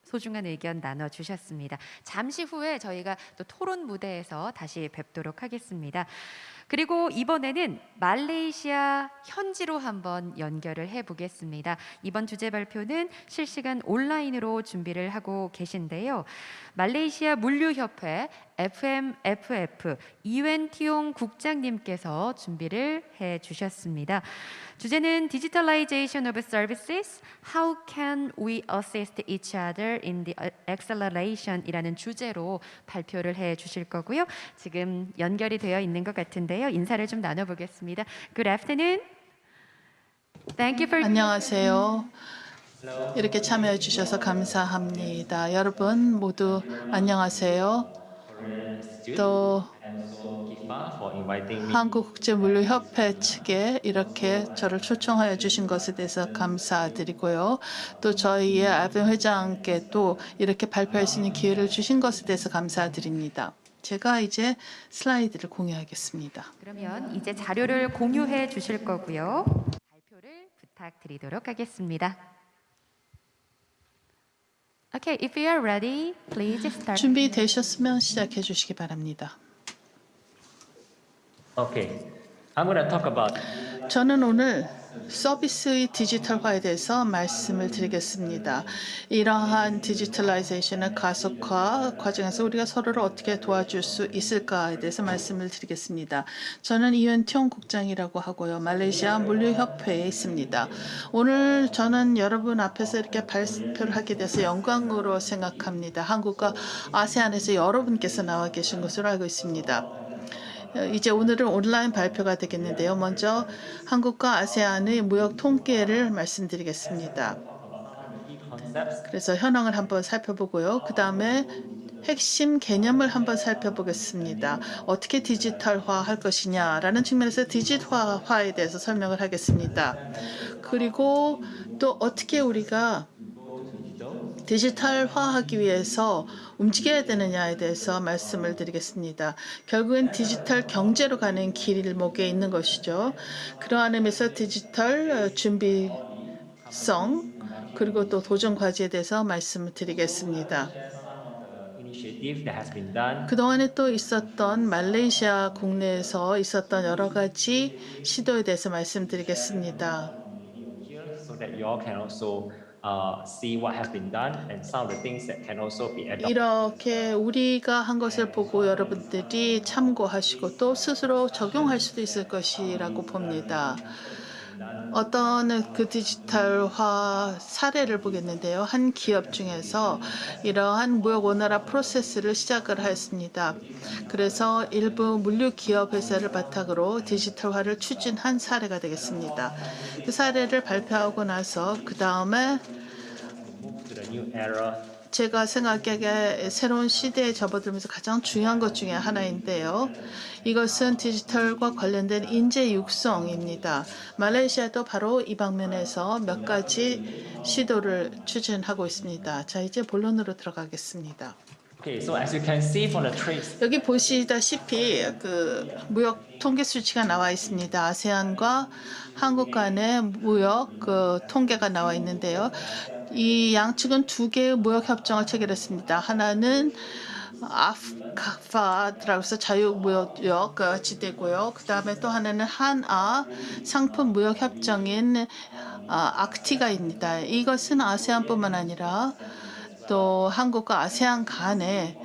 소중한 의견 나눠주셨습니다. 잠시 후에 저희가 또 토론 무대에서 다시 뵙도록 하겠습니다. 그리고 이번에는 말레이시아 현지로 한번 연결을 해보겠습니다. 이번 주제 발표는 실시간 온라인으로 준비를 하고 계신데요. 말레이시아 물류협회 FMFF 이웬티용 국장님께서 준비를 해주셨습니다. 주제는 Digitalization of Services, How can we assist each other in the acceleration 이라는 주제로 발표를 해 주실 거고요. 지금 연결이 되어 있는 것 같은데요. 인사를 좀 나눠보겠습니다. Good afternoon. Thank you for 안녕하세요. 이렇게 참여해 주셔서 감사합니다. 여러분 모두 안녕하세요. 또 한국국제물류협회 측에 이렇게 저를 초청하여 주신 것에 대해서 감사드리고요. 또 저희의 아벤 회장께 또 이렇게 발표할 수 있는 기회를 주신 것에 대해서 감사드립니다. 제가 이제 슬라이드를 공유하겠습니다. 그러면 이제 자료를 공유해 주실 거고요. 발표를 부탁드리도록 하겠습니다. Okay, if you are ready, please start. 준비되셨으면 시작해 주시기 바랍니다. Okay, I'm going to talk about 저는 오늘 서비스의 디지털화에 대해서 말씀을 드리겠습니다. 이러한 디지털라이제이션의 가속화 과정에서 우리가 서로를 어떻게 도와줄 수 있을까에 대해서 말씀을 드리겠습니다. 저는 이웬티용 국장이라고 하고요. 말레이시아 물류협회에 있습니다. 오늘 저는 여러분 앞에서 이렇게 발표를 하게 돼서 영광으로 생각합니다. 한국과 아세안에서 여러분께서 나와 계신 것으로 알고 있습니다. 이제 오늘은 온라인 발표가 되겠는데요. 먼저 한국과 아세안의 무역 통계를 말씀드리겠습니다. 그래서 현황을 한번 살펴보고요. 그 다음에 핵심 개념을 한번 살펴보겠습니다. 어떻게 디지털화 할 것이냐라는 측면에서 디지털화에 대해서 설명을 하겠습니다. 그리고 또 어떻게 우리가 디지털화하기 위해서 움직여야 되느냐에 대해서 말씀을 드리겠습니다. 결국엔 디지털 경제로 가는 길목에 있는 것이죠. 그러한 의미에서 디지털 준비성 그리고 또 도전 과제에 대해서 말씀을 드리겠습니다. initiative that has been done 그동안에 또 있었던 말레이시아 국내에서 있었던 여러 가지 시도에 대해서 말씀드리겠습니다. here so that you all can also see what has been done and some of the things that can also be adopted. 이렇게 우리가 한 것을 보고 여러분들이 참고하시고 또 스스로 적용할 수도 있을 것이라고 봅니다. 어떤 그 디지털화 사례를 보겠는데요. 한 기업 중에서 이러한 무역 원활화 프로세스를 시작을 하였습니다. 그래서 일부 물류 기업 회사를 바탕으로 디지털화를 추진한 사례가 되겠습니다. 그 사례를 발표하고 나서 그 다음에 To the new era, 제가 생각하기에 새로운 시대에 접어들면서 가장 중요한 것 중에 하나인데요. 이것은 디지털과 관련된 인재 육성입니다. 말레이시아도 바로 이 방면에서 몇 가지 시도를 추진하고 있습니다. 자, 이제 본론으로 들어가겠습니다. okay, so as you can see from the trades, 여기 보시다시피 그 무역 통계 수치가 나와 있습니다. 아세안과 한국 간의 무역 그 통계가 나와 있는데요. 이 양측은 두 개의 무역 협정을 체결했습니다. 하나는 아프카파라고 해서 자유무역 지대고요. 그 다음에 또 하나는 한아 상품 무역 협정인 악티가입니다. 이것은 아세안뿐만 아니라 또 한국과 아세안 간에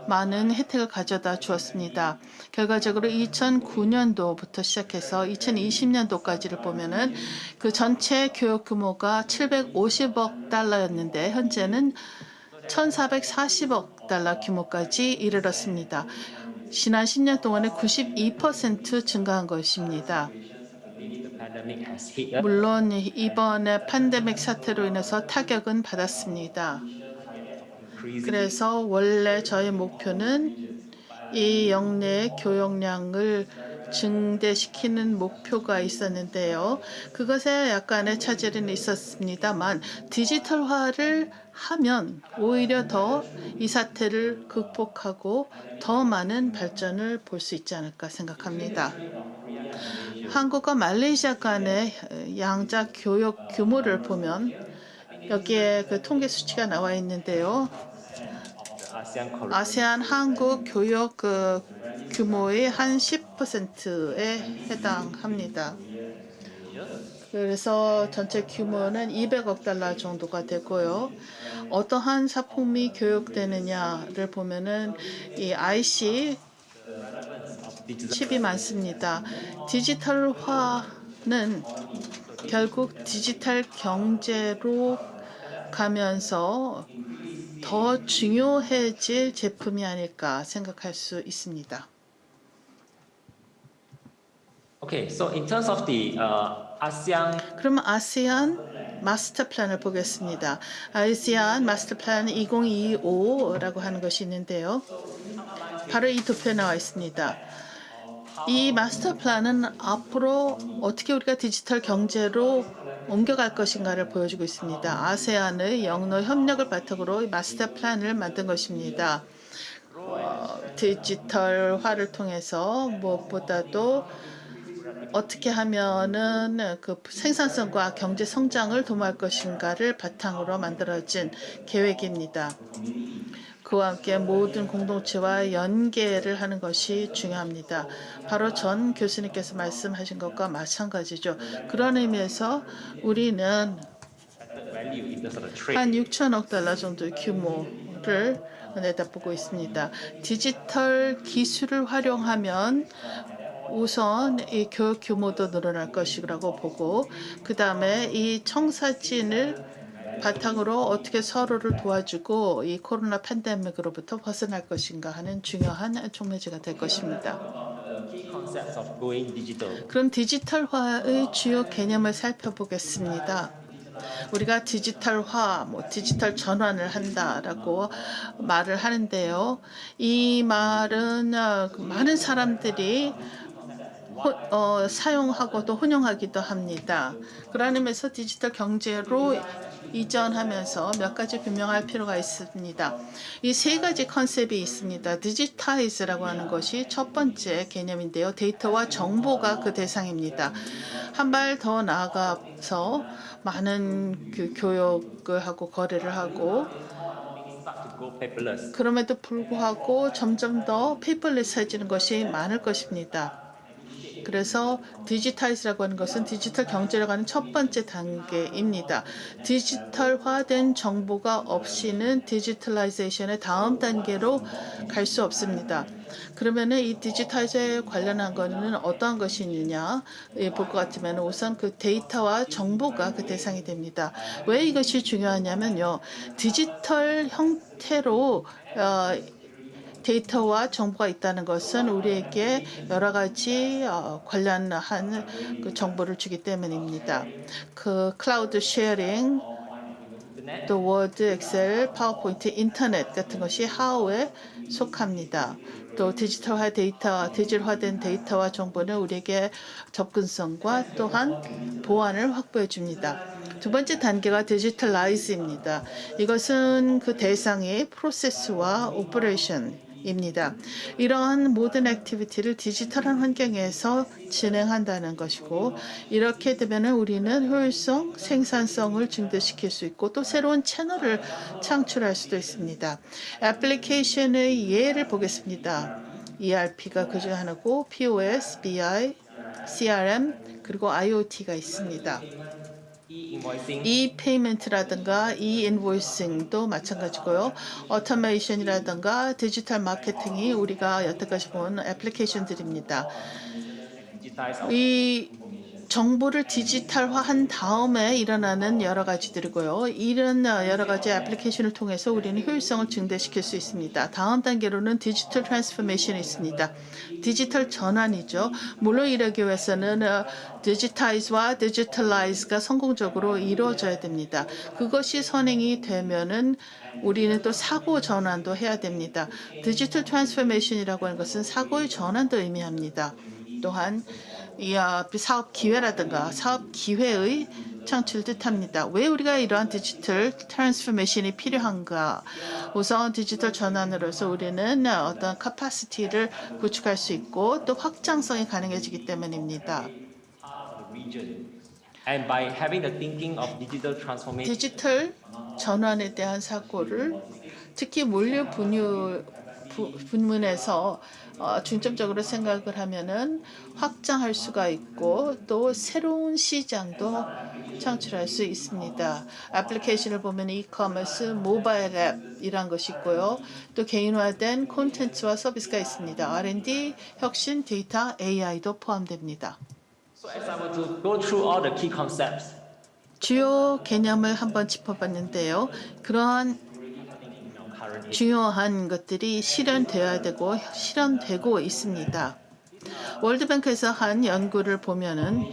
많은 혜택을 가져다 주었습니다. 결과적으로 2009년도부터 시작해서 2020년도까지를 보면은 그 전체 교역 규모가 750억 달러였는데 현재는 1,440억 달러 규모까지 이르렀습니다. 지난 10년 동안에 92% 증가한 것입니다. the pandemic has hit us. 물론 이번에 팬데믹 사태로 인해서 타격은 받았습니다. 그래서 원래 저희 목표는 이 역내 교역량을 증대시키는 목표가 있었는데요. 그것에 약간의 차질은 있었습니다만 디지털화를 하면 오히려 더 이 사태를 극복하고 더 많은 발전을 볼 수 있지 않을까 생각합니다. 한국과 말레이시아 간의 양자 교역 규모를 보면 여기에 그 통계 수치가 나와 있는데요. 아세안 한국 교역 그 규모의 한 10%에 해당합니다. 그래서 전체 규모는 200억 달러 정도가 되고요. 어떠한 상품이 교역되느냐를 보면은 이 IC 칩이 많습니다. 디지털화는 결국 디지털 경제로 가면서 더 중요해질 제품이 아닐까 생각할 수 있습니다. Okay, so in terms of the ASEAN 그럼 아세안 마스터 플랜을 보겠습니다. 아세안 마스터 플랜 2025라고 하는 것이 있는데요. 바로 이 도표에 나와 있습니다. 이 마스터 플랜은 앞으로 어떻게 우리가 디지털 경제로 옮겨갈 것인가를 보여주고 있습니다. 아세안의 영로 협력을 바탕으로 이 마스터 플랜을 만든 것입니다. 디지털화를 통해서 무엇보다도 어떻게 하면은 그 생산성과 경제 성장을 도모할 것인가를 바탕으로 만들어진 계획입니다. 그와 함께 모든 공동체와 연계를 하는 것이 중요합니다. 바로 전 교수님께서 말씀하신 것과 마찬가지죠. 그런 의미에서 우리는 value in terms of the trade. 한 6천억 달러 정도의 규모를 내다보고 있습니다. 디지털 기술을 활용하면 우선 이 교육 규모도 늘어날 것이라고 보고 그 다음에 이 청사진을 바탕으로 어떻게 서로를 도와주고 이 코로나 팬데믹으로부터 벗어날 것인가 하는 중요한 촉매제가 될 것입니다. Key concepts of going digital. 그럼 디지털화의 주요 개념을 살펴보겠습니다. 우리가 디지털화, 디지털 전환을 한다라고 말을 하는데요. 이 말은 많은 사람들이 사용하고 또 혼용하기도 합니다. 그런 의미에서 디지털 경제로 이전하면서 몇 가지 분명할 필요가 있습니다. 이 세 가지 컨셉이 있습니다. 디지타이즈라고 하는 것이 첫 번째 개념인데요. 데이터와 정보가 그 대상입니다. 한 발 더 나아가서 많은 그 교육을 하고 거래를 하고 start to go paperless. 그럼에도 불구하고 점점 더 페이퍼리스해지는 것이 많을 것입니다. 그래서 디지타이즈라고 하는 것은 디지털 경제라고 하는 첫 번째 단계입니다. 디지털화된 정보가 없이는 디지털라이제이션의 다음 단계로 갈 수 없습니다. 그러면은 이 디지타이즈에 관련한 거는 어떠한 것이 있느냐 볼 것 같으면 우선 그 데이터와 정보가 그 대상이 됩니다. 왜 이것이 중요하냐면요. 디지털 형태로 데이터와 정보가 있다는 것은 우리에게 여러 가지 관련한 그 정보를 주기 때문입니다. 그 클라우드 쉐어링, 또 워드, 엑셀, 파워포인트, 인터넷 같은 것이 하우에 속합니다. 또 디지털화된 데이터와 정보는 우리에게 접근성과 또한 보안을 확보해 줍니다. 두 번째 단계가 디지털라이즈입니다. 이것은 그 대상이 프로세스와 오퍼레이션입니다. 이러한 모든 액티비티를 디지털한 환경에서 진행한다는 것이고 이렇게 되면 우리는 효율성, 생산성을 증대시킬 수 있고 또 새로운 채널을 창출할 수도 있습니다. 애플리케이션의 예를 보겠습니다. ERP가 그중 하나고 POS, BI, CRM 그리고 IoT가 있습니다. 페이먼트라든가 인보이싱도 마찬가지고요. 오토메이션이라든가 디지털 마케팅이 우리가 여태까지 본 애플리케이션들입니다. 이 정보를 디지털화한 다음에 일어나는 여러 가지들이고요. 이런 여러 가지 애플리케이션을 통해서 우리는 효율성을 증대시킬 수 있습니다. 다음 단계로는 디지털 트랜스포메이션이 있습니다. 디지털 전환이죠. 물론 이러기 위해서는 디지타이즈와 디지털라이즈가 성공적으로 이루어져야 됩니다. 그것이 선행이 되면은 우리는 또 사고 전환도 해야 됩니다. 디지털 트랜스포메이션이라고 하는 것은 사고의 전환도 의미합니다. 또한 이 사업 기회라든가 사업 기회의 창출 뜻합니다. 왜 우리가 이러한 디지털 트랜스포메이션이 필요한가? 우선 디지털 전환으로서 우리는 어떤 카파시티를 구축할 수 있고 또 확장성이 가능해지기 때문입니다. And by having the thinking of digital transformation, 디지털 전환에 대한 사고를 특히 물류 부문에서 중점적으로 생각을 하면은 확장할 수가 있고 또 새로운 시장도 창출할 수 있습니다. 애플리케이션을 보면 이커머스, 모바일 앱이란 것이 있고요. 또 개인화된 콘텐츠와 서비스가 있습니다. R&D, 혁신, 데이터, AI도 포함됩니다. so as I were to go through all the key concepts, 주요 개념을 한번 짚어봤는데요. 그러한 중요한 것들이 실현되어야 되고 실현되고 있습니다. 월드뱅크에서 한 연구를 보면은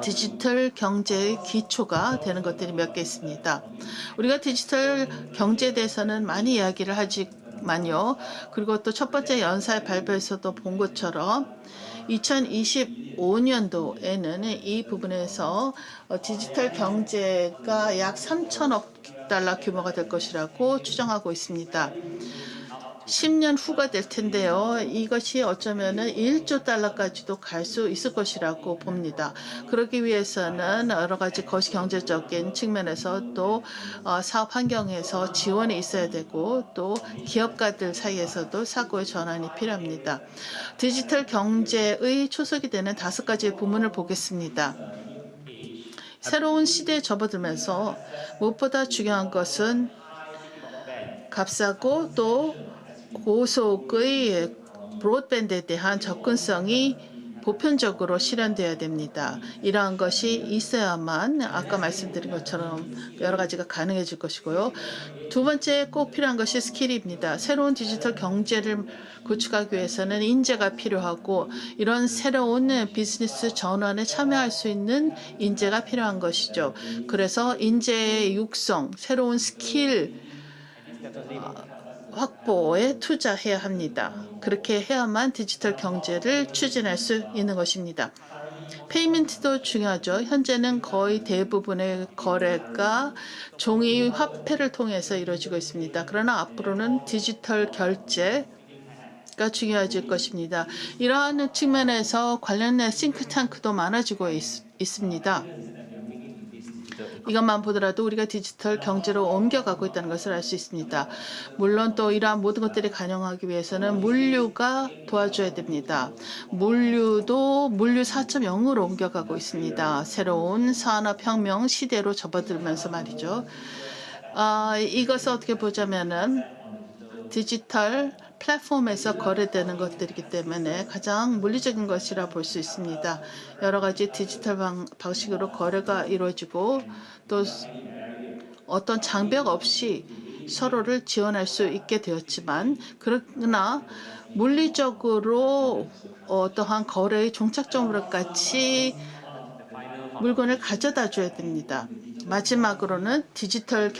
디지털 경제의 기초가 되는 것들이 몇 개 있습니다. 우리가 디지털 경제에 대해서는 많이 이야기를 하지만요. 그리고 또 첫 번째 연사의 발표에서도 본 것처럼 2025년도에는 이 부분에서 디지털 경제가 약 3천억 달러 규모가 될 것이라고 추정하고 있습니다. 10년 후가 될 텐데요. 이것이 어쩌면은 1조 달러까지도 갈 수 있을 것이라고 봅니다. 그러기 위해서는 여러 가지 거시 경제적인 측면에서 또 사업 환경에서 지원이 있어야 되고 또 기업가들 사이에서도 사고의 전환이 필요합니다. 디지털 경제의 초석이 되는 5가지의 부문을 보겠습니다. 새로운 시대에 접어들면서 무엇보다 중요한 것은 값싸고 또 고속의 브로드밴드에 대한 접근성이 보편적으로 실현돼야 됩니다. 이러한 것이 있어야만 아까 말씀드린 것처럼 여러 가지가 가능해질 것이고요. 두 번째 꼭 필요한 것이 스킬입니다. 새로운 디지털 경제를 구축하기 위해서는 인재가 필요하고 이런 새로운 비즈니스 전환에 참여할 수 있는 인재가 필요한 것이죠. 그래서 인재의 육성, 새로운 스킬 확보에 투자해야 합니다. 그렇게 해야만 디지털 경제를 추진할 수 있는 것입니다. 페이먼트도 중요하죠. 현재는 거의 대부분의 거래가 종이 화폐를 통해서 이루어지고 있습니다. 그러나 앞으로는 디지털 결제가 중요해질 것입니다. 이러한 측면에서 관련된 싱크탱크도 많아지고 있습니다. 이것만 보더라도 우리가 디지털 경제로 옮겨가고 있다는 것을 알 수 있습니다. 물론 또 이러한 모든 것들이 가능하기 위해서는 물류가 도와줘야 됩니다. 물류도 물류 4.0으로 옮겨가고 있습니다. 새로운 산업혁명 시대로 접어들면서 말이죠. 이것을 어떻게 보자면은 디지털 플랫폼에서 거래되는 것들이기 때문에 가장 물리적인 것이라 볼 수 있습니다. 여러 가지 디지털 방식으로 거래가 이루어지고 또 어떤 장벽 없이 서로를 지원할 수 있게 되었지만 그러나 물리적으로 어떠한 거래의 종착점으로까지 물건을 가져다 줘야 됩니다. 마지막으로는 디지털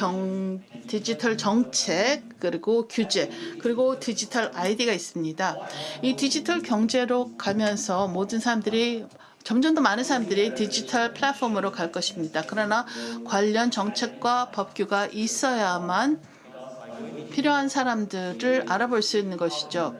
정책 그리고 규제 그리고 디지털 아이디가 있습니다. 이 디지털 경제로 가면서 모든 사람들이 점점 더 많은 사람들이 디지털 플랫폼으로 갈 것입니다. 그러나 관련 정책과 법규가 있어야만 필요한 사람들을 알아볼 수 있는 것이죠.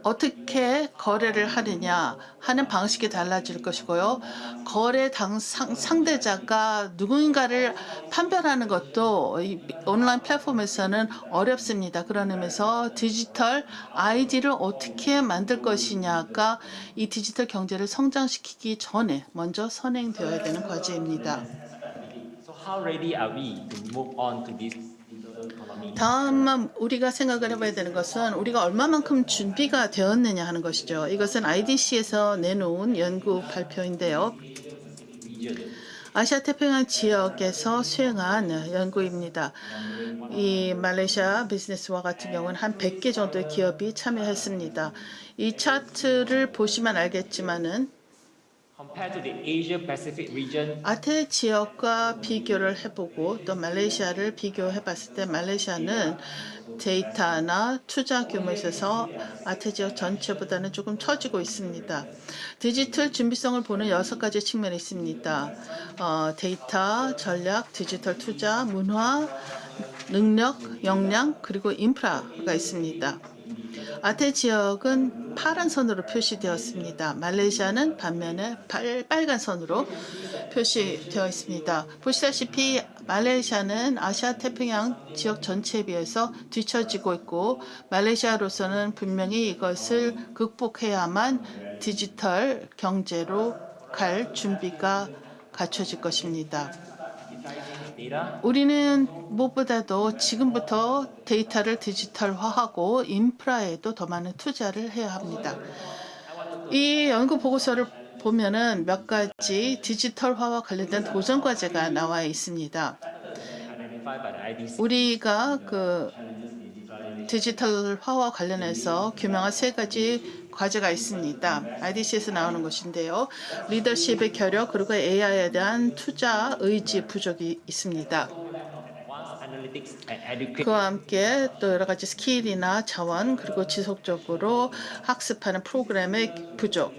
어떻게 거래를 하느냐 하는 방식이 달라질 것이고요. 거래 상대자가 누군가를 판별하는 것도 이 온라인 플랫폼에서는 어렵습니다. 그런 의미에서 디지털 아이디를 어떻게 만들 것이냐가 이 디지털 경제를 성장시키기 전에 먼저 선행되어야 되는 과제입니다. So how ready are we to move on to this economy? 다음 우리가 생각을 해봐야 되는 것은 우리가 얼마만큼 준비가 되었느냐 하는 것이죠. 이것은 IDC에서 내놓은 연구 발표인데요. 아시아 태평양 지역에서 수행한 연구입니다. 이 말레이시아 비즈니스와 같은 경우는 한 100개 정도의 기업이 참여했습니다. 이 차트를 보시면 알겠지만은 Compared to the Asia Pacific region, 아태 지역과 비교를 해보고 또 말레이시아를 비교해봤을 때 말레이시아는 데이터나 투자 규모에 있어서 아태 지역 전체보다는 조금 처지고 있습니다. 디지털 준비성을 보는 6가지 측면이 있습니다. 데이터, 전략, 디지털 투자, 문화, 능력, 역량, 그리고 인프라가 있습니다. 아태 지역은 파란 선으로 표시되었습니다. 말레이시아는 반면에 빨간 선으로 표시되어 있습니다. 보시다시피 말레이시아는 아시아 태평양 지역 전체에 비해서 뒤처지고 있고 말레이시아로서는 분명히 이것을 극복해야만 디지털 경제로 갈 준비가 갖춰질 것입니다. 우리는 무엇보다도 지금부터 데이터를 디지털화하고 인프라에도 더 많은 투자를 해야 합니다. 이 연구 보고서를 보면은 몇 가지 디지털화와 관련된 도전 과제가 나와 있습니다. 우리가 디지털화와 관련해서 규명한 3가지 과제가 있습니다. IDC에서 나오는 것인데요. 리더십의 결여 그리고 AI에 대한 투자 의지 부족이 있습니다. 그와 함께 또 여러 가지 스킬이나 자원 그리고 지속적으로 학습하는 프로그램의 부족,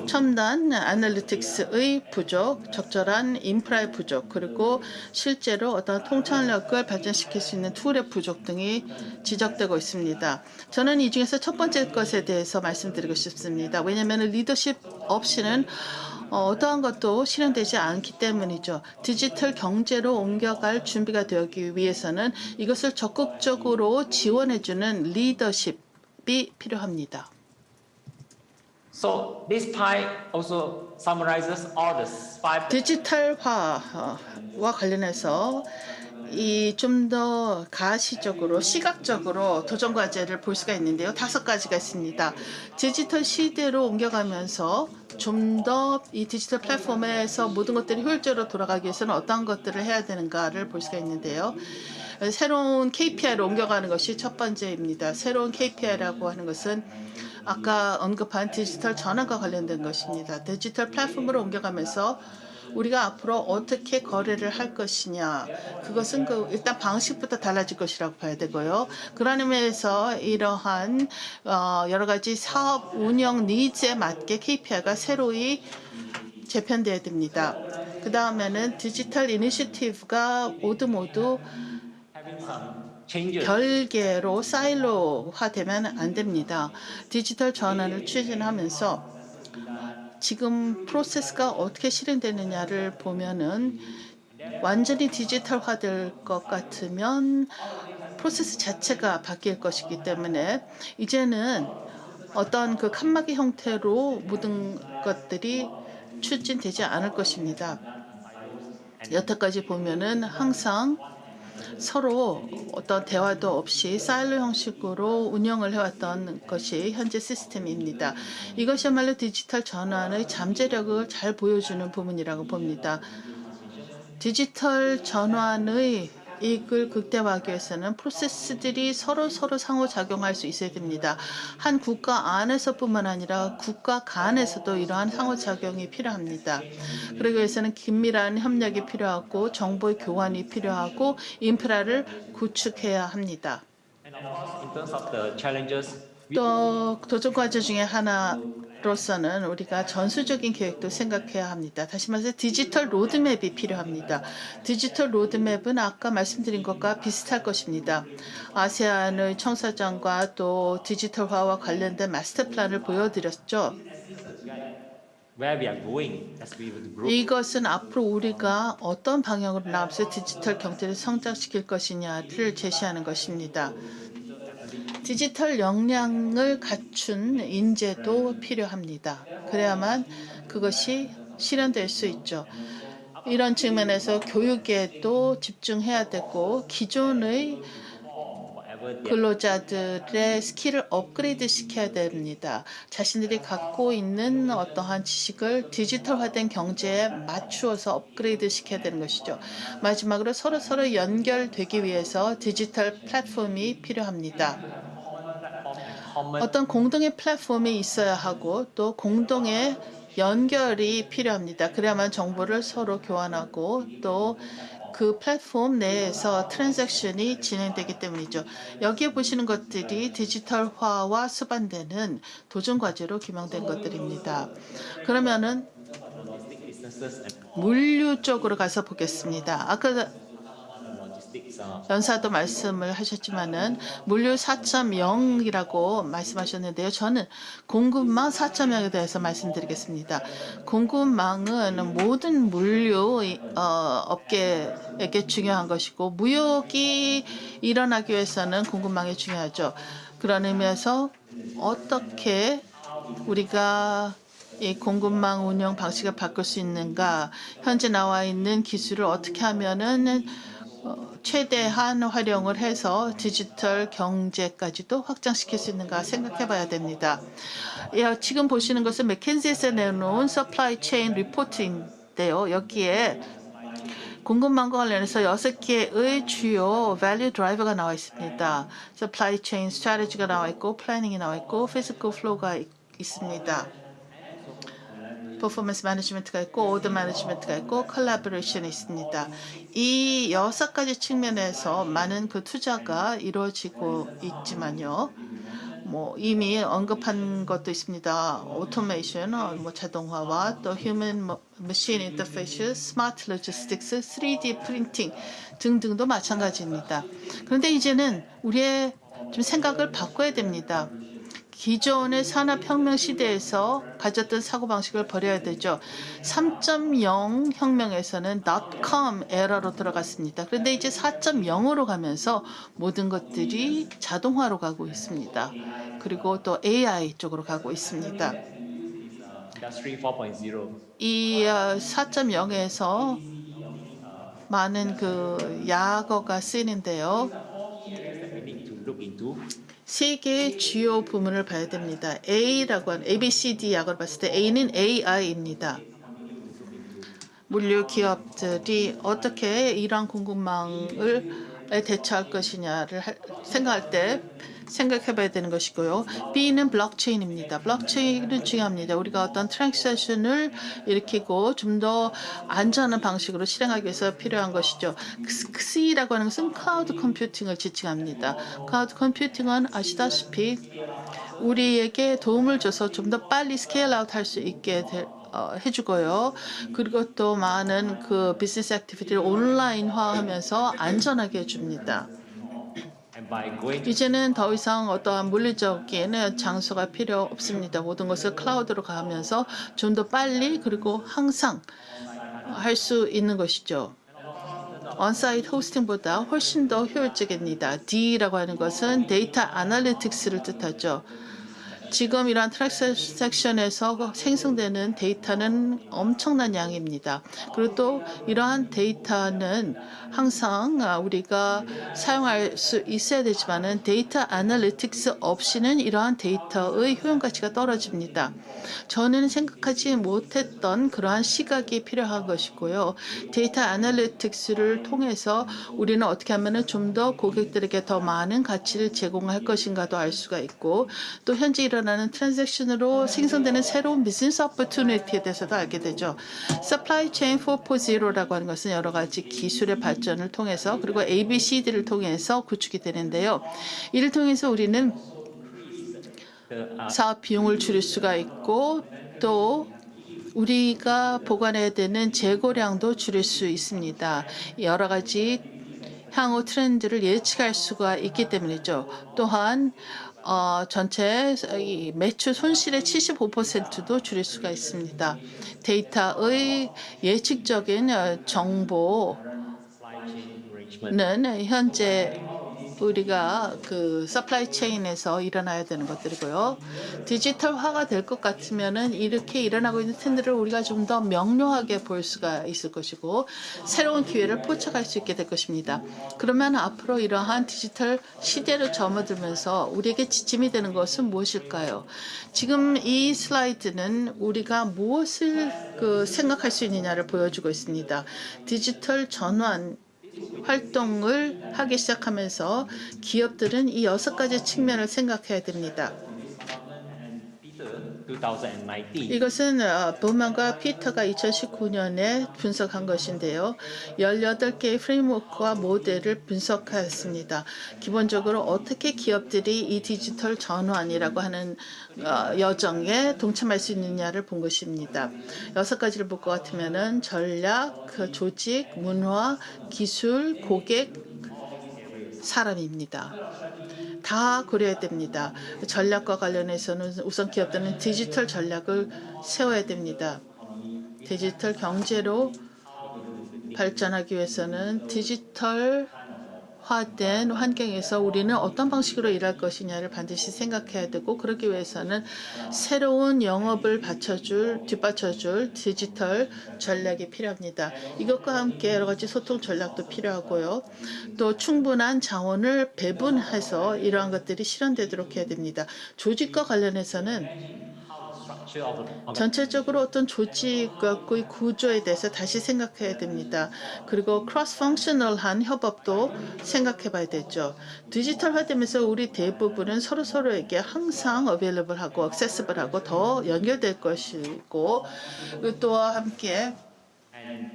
첨단 애널리틱스의 부족, 적절한 인프라의 부족, 그리고 실제로 어떤 통찰력을 발전시킬 수 있는 툴의 부족 등이 지적되고 있습니다. 저는 이 중에서 첫 번째 것에 대해서 말씀드리고 싶습니다. 왜냐하면 리더십 없이는 어떠한 것도 실현되지 않기 때문이죠. 디지털 경제로 옮겨갈 준비가 되기 위해서는 이것을 적극적으로 지원해주는 리더십이 필요합니다. so this pie also summarizes all the 5 디지털화와 관련해서 이 좀 더 가시적으로 시각적으로 도전 과제를 볼 수가 있는데요. 5가지가 있습니다. 디지털 시대로 옮겨가면서 좀 더 이 디지털 플랫폼에서 모든 것들이 효율적으로 돌아가기 위해서는 어떤 것들을 해야 되는가를 볼 수가 있는데요. 새로운 KPI로 옮겨가는 것이 첫 번째입니다. 새로운 KPI라고 하는 것은 아까 언급한 디지털 전환과 관련된 것입니다. 디지털 플랫폼으로 옮겨가면서 우리가 앞으로 어떻게 거래를 할 것이냐. 그것은 일단 방식부터 달라질 것이라고 봐야 되고요. 그런 의미에서 이러한 여러 가지 사업 운영 니즈에 맞게 KPI가 새로이 재편돼야 됩니다. 그 다음에는 디지털 이니셔티브가 모두 changes. 별개로 사일로화되면 안 됩니다. 디지털 전환을 추진하면서 지금 프로세스가 어떻게 실행되느냐를 보면은 완전히 디지털화될 것 같으면 프로세스 자체가 바뀔 것이기 때문에 이제는 어떤 그 칸막이 형태로 모든 것들이 추진되지 않을 것입니다. 여태까지 보면은 항상 서로 어떤 대화도 없이 사일로 형식으로 운영을 해왔던 것이 현재 시스템입니다. 이것이야말로 디지털 전환의 잠재력을 잘 보여주는 부분이라고 봅니다. 디지털 전환의 이익을 극대화하기 위해서는 프로세스들이 서로 상호작용할 수 있어야 됩니다. 한 국가 안에서뿐만 아니라 국가 간에서도 이러한 상호작용이 필요합니다. 그러기 위해서는 긴밀한 협력이 필요하고 정보의 교환이 필요하고 인프라를 구축해야 합니다. And of course, in terms of the challenges, 또 도전 과제 중에 하나로서는 우리가 전술적인 계획도 생각해야 합니다. 다시 말해서 디지털 로드맵이 필요합니다. 디지털 로드맵은 아까 말씀드린 것과 비슷할 것입니다. 아세안의 청사장과 또 디지털화와 관련된 마스터 플랜을 보여드렸죠. where we are going as we would grow. 이것은 앞으로 우리가 어떤 방향으로 나아가서 디지털 경제를 성장시킬 것이냐를 제시하는 것입니다. 디지털 역량을 갖춘 인재도 필요합니다. 그래야만 그것이 실현될 수 있죠. 이런 측면에서 교육에도 집중해야 되고 기존의 근로자들의 스킬을 업그레이드 시켜야 됩니다. 자신들이 갖고 있는 어떠한 지식을 디지털화된 경제에 맞추어서 업그레이드 시켜야 되는 것이죠. 마지막으로 서로 연결되기 위해서 디지털 플랫폼이 필요합니다. 어떤 공동의 플랫폼이 있어야 하고 또 공동의 연결이 필요합니다. 그래야만 정보를 서로 교환하고 또 그 플랫폼 내에서 트랜잭션이 진행되기 때문이죠. 여기에 보시는 것들이 디지털화와 수반되는 도전 과제로 기명된 것들입니다. 그러면은 물류 쪽으로 가서 보겠습니다. 아까 연사도 말씀을 하셨지만은 물류 4.0이라고 말씀하셨는데요. 저는 공급망 4.0에 대해서 말씀드리겠습니다. 공급망은 모든 물류 업계에게 중요한 것이고 무역이 일어나기 위해서는 공급망이 중요하죠. 그런 의미에서 어떻게 우리가 이 공급망 운영 방식을 바꿀 수 있는가, 현재 나와 있는 기술을 어떻게 하면은 최대한 활용을 해서 디지털 경제까지도 확장시킬 수 있는가 생각해 봐야 됩니다. 지금 보시는 것은 맥킨지에서 내놓은 서플라이 체인 리포트인데요. 여기에 공급망과 관련해서 6개의 주요 밸류 드라이버가 나와 있습니다. 서플라이 체인 스트래티지가 나와 있고 플래닝이 나와 있고 피지컬 플로우가 있습니다. 퍼포먼스 매니지먼트가 있고 오더 매니지먼트가 있고 컬래버레이션이 있습니다. 이 6가지 측면에서 많은 그 투자가 이루어지고 있지만요. 이미 언급한 것도 있습니다. 오토메이션, 자동화와 또 휴먼 머신 인터페이스, 스마트 로지스틱스, 3D 프린팅 등등도 마찬가지입니다. 그런데 이제는 우리의 좀 생각을 바꿔야 됩니다. 기존의 산업혁명 시대에서 가졌던 사고방식을 버려야 되죠. 3.0 혁명에서는 닷컴 에라로 들어갔습니다. 그런데 이제 4.0으로 가면서 모든 것들이 자동화로 가고 있습니다. 그리고 또 AI 쪽으로 가고 있습니다. Industry 4.0. 이 4.0에서 많은 그 약어가 쓰이는데요. We need to look into. 3개의 주요 부문을 봐야 됩니다. A라고 하는 ABCD 약을 봤을 때 A는 AI입니다. 물류 기업들이 어떻게 이러한 공급망을 대처할 것이냐를 생각할 때 생각해봐야 되는 것이고요. B는 블록체인입니다. 블록체인은 중요합니다. 우리가 어떤 트랜잭션을 일으키고 좀 더 안전한 방식으로 실행하기 위해서 필요한 것이죠. C라고 하는 것은 클라우드 컴퓨팅을 지칭합니다. 클라우드 컴퓨팅은 아시다시피 우리에게 도움을 줘서 좀 더 빨리 스케일 아웃 할 수 있게 해주고요. 그리고 또 많은 그 비즈니스 액티비티를 온라인화하면서 안전하게 해줍니다. And by going 이제는 더 이상 어떠한 물리적인 장소가 필요 없습니다. 모든 것을 클라우드로 가면서 좀 더 빨리 그리고 항상 할 수 있는 것이죠. 언사이트 호스팅보다 훨씬 더 효율적입니다. D라고 하는 것은 데이터 아날리틱스를 뜻하죠. 지금 이러한 트랜잭션에서 생성되는 데이터는 엄청난 양입니다. 그리고 또 이러한 데이터는 항상 우리가 사용할 수 있어야 되지만은 데이터 아날리틱스 없이는 이러한 데이터의 효용 가치가 떨어집니다. 저는 생각하지 못했던 그러한 시각이 필요한 것이고요. 데이터 아날리틱스를 통해서 우리는 어떻게 하면은 좀 더 고객들에게 더 많은 가치를 제공할 것인가도 알 수가 있고 또 현재 일어나는 트랜잭션으로 생성되는 새로운 비즈니스 오퍼튜니티에 대해서도 알게 되죠. Supply Chain 4.0라고 하는 것은 여러 가지 기술의 발전을 통해서 그리고 ABCD를 통해서 구축이 되는데요. 이를 통해서 우리는 사업 비용을 줄일 수가 있고 또 우리가 보관해야 되는 재고량도 줄일 수 있습니다. 여러 가지 향후 트렌드를 예측할 수가 있기 때문이죠. 또한 전체 이 매출 손실의 75%도 줄일 수가 있습니다. 데이터의 예측적인 정보는 현재 우리가 그 서플라이 체인에서 일어나야 되는 것들이고요. 디지털화가 될 것 같으면은 이렇게 일어나고 있는 트렌드를 우리가 좀 더 명료하게 볼 수가 있을 것이고 새로운 기회를 포착할 수 있게 될 것입니다. 그러면 앞으로 이러한 디지털 시대로 접어들면서 우리에게 지침이 되는 것은 무엇일까요? 지금 이 슬라이드는 우리가 무엇을 생각할 수 있느냐를 보여주고 있습니다. 디지털 전환 활동을 하기 시작하면서 기업들은 이 6가지 측면을 생각해야 됩니다. 2019. 이것은 보만과 피터가 2019년에 분석한 것인데요. 18개의 프레임워크와 모델을 분석하였습니다. 기본적으로 어떻게 기업들이 이 디지털 전환이라고 하는 여정에 동참할 수 있느냐를 본 것입니다. 6가지를 볼 것 같으면은 전략, 조직, 문화, 기술, 고객, 사람입니다. 다 고려해야 됩니다. 전략과 관련해서는 우선 기업들은 디지털 전략을 세워야 됩니다. 디지털 경제로 발전하기 위해서는 디지털화된 환경에서 우리는 어떤 방식으로 일할 것이냐를 반드시 생각해야 되고 그러기 위해서는 새로운 영업을 뒷받쳐줄 디지털 전략이 필요합니다. 이것과 함께 여러 가지 소통 전략도 필요하고요. 또 충분한 자원을 배분해서 이러한 것들이 실현되도록 해야 됩니다. 조직과 관련해서는 전체적으로 어떤 조직의 구조에 대해서 다시 생각해야 됩니다. 그리고 크로스 펑셔널한 협업도 생각해 봐야 되죠. 디지털화되면서 우리 대부분은 서로에게 항상 어베일러블하고 액세시블하고 더 연결될 것이고 또와 함께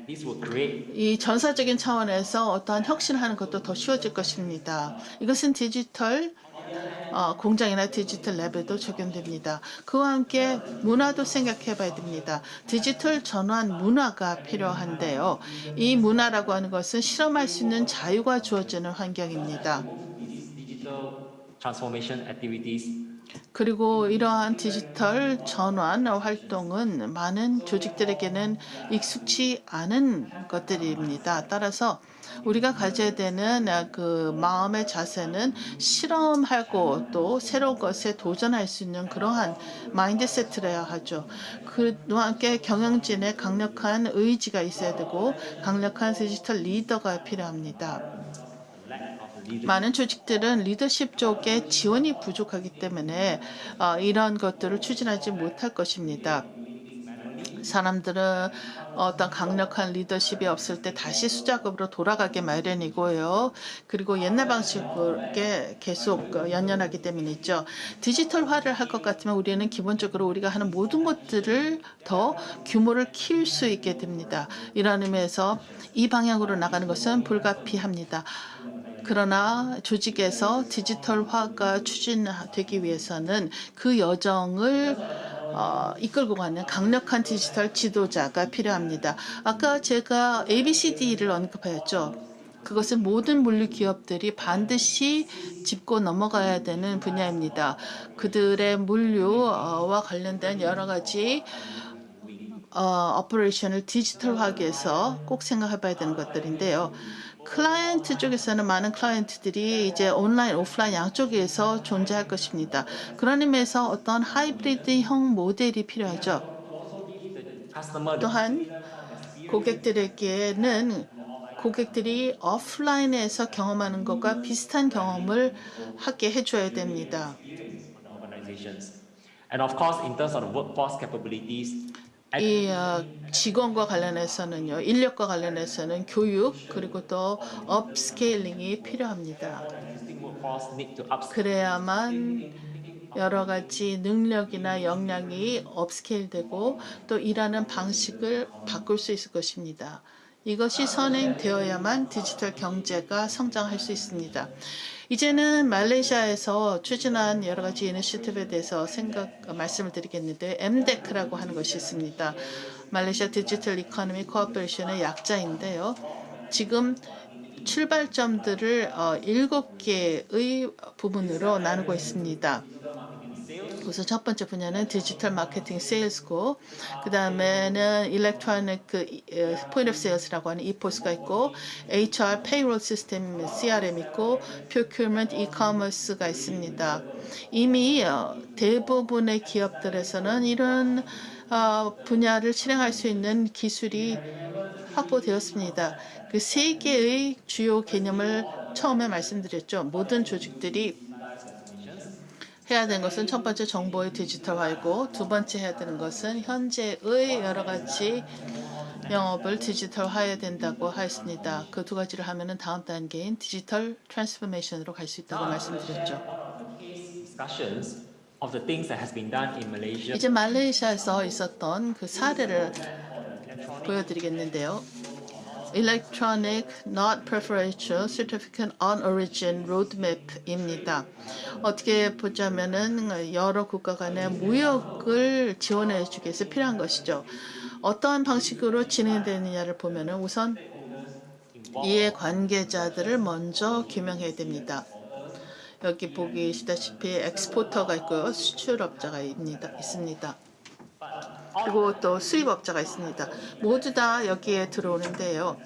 This will create 이 전사적인 차원에서 어떠한 혁신을 하는 것도 더 쉬워질 것입니다. 이것은 디지털 공장이나 디지털 랩에도 적용됩니다. 그와 함께 문화도 생각해 봐야 됩니다. 디지털 전환 문화가 필요한데요. 이 문화라고 하는 것은 실험할 수 있는 자유가 주어지는 환경입니다. digital transformation activities 그리고 이러한 디지털 전환 활동은 많은 조직들에게는 익숙치 않은 것들입니다. 따라서 우리가 가져야 되는 그 마음의 자세는 실험하고 또 새로운 것에 도전할 수 있는 그러한 마인드세트라야 하죠. 그와 함께 경영진의 강력한 의지가 있어야 되고 강력한 디지털 리더가 필요합니다. 많은 조직들은 리더십 쪽에 지원이 부족하기 때문에 이런 것들을 추진하지 못할 것입니다. 사람들은 어떤 강력한 리더십이 없을 때 다시 수작업으로 돌아가기 마련이고요. 그리고 옛날 방식에 계속 연연하기 때문이죠. 디지털화를 할 것 같으면 우리는 기본적으로 우리가 하는 모든 것들을 더 규모를 키울 수 있게 됩니다. 이런 의미에서 이 방향으로 나가는 것은 불가피합니다. 그러나 조직에서 디지털화가 추진되기 위해서는 그 여정을 이끌고 가는 강력한 디지털 지도자가 필요합니다. 아까 제가 ABCD를 언급하였죠. 그것은 모든 물류 기업들이 반드시 짚고 넘어가야 되는 분야입니다. 그들의 물류와 관련된 여러 가지 오퍼레이션을 디지털화하기 위해서 꼭 생각해 봐야 되는 것들인데요. 클라이언트 쪽에서는 많은 클라이언트들이 이제 온라인, 오프라인 양쪽에서 존재할 것입니다. 그런 의미에서 어떤 하이브리드형 모델이 필요하죠. Customer 또한 고객들에게는 고객들이 오프라인에서 경험하는 것과 비슷한 경험을 하게 해줘야 됩니다. organizations. And of course, in terms of the workforce capabilities, 이 직원과 관련해서는요, 인력과 관련해서는 교육 그리고 또 업스케일링이 필요합니다. existing workforce need to upskill 그래야만 여러 가지 능력이나 역량이 업스케일되고 또 일하는 방식을 바꿀 수 있을 것입니다. 이것이 선행되어야만 디지털 경제가 성장할 수 있습니다. 이제는 말레이시아에서 추진한 여러 가지 이니셔티브에 대해서 말씀을 드리겠는데 MDEC라고 하는 것이 있습니다. 말레이시아 디지털 이코노미 코퍼레이션의 약자인데요. 지금 출발점들을 7개의 부분으로 나누고 있습니다. 우선 첫 번째 분야는 디지털 마케팅 세일즈고, 그 다음에는 일렉트로닉 포인트 오브 세일즈라고 하는 이포스가 있고, HR 페이롤 시스템 CRM 있고, procurement 이커머스가 있습니다. 이미 대부분의 기업들에서는 이런 분야를 실행할 수 있는 기술이 확보되었습니다. 그 세 개의 주요 개념을 처음에 말씀드렸죠. 모든 조직들이 해야 되는 것은 첫 번째 정보의 디지털화이고, 두 번째 해야 되는 것은 현재의 여러 가지 영업을 디지털화해야 된다고 하였습니다. 그 두 가지를 하면은 다음 단계인 디지털 트랜스포메이션으로 갈 수 있다고 말씀드렸죠. discussions of the things that has been done in Malaysia. 이제 말레이시아에서 있었던 그 사례를 보여드리겠는데요. Electronic Not Preferential Certificate on Origin Roadmap입니다. 어떻게 보자면은 여러 국가 간의 무역을 지원해 주기 위해서 필요한 것이죠. 어떠한 방식으로 진행되느냐를 보면은 우선 이해 관계자들을 먼저 규명해야 됩니다. 여기 보시다시피 엑스포터가 있고요, 수출업자가 있습니다. 그리고 또 수입업자가 있습니다. 모두 다 여기에 들어오는데요.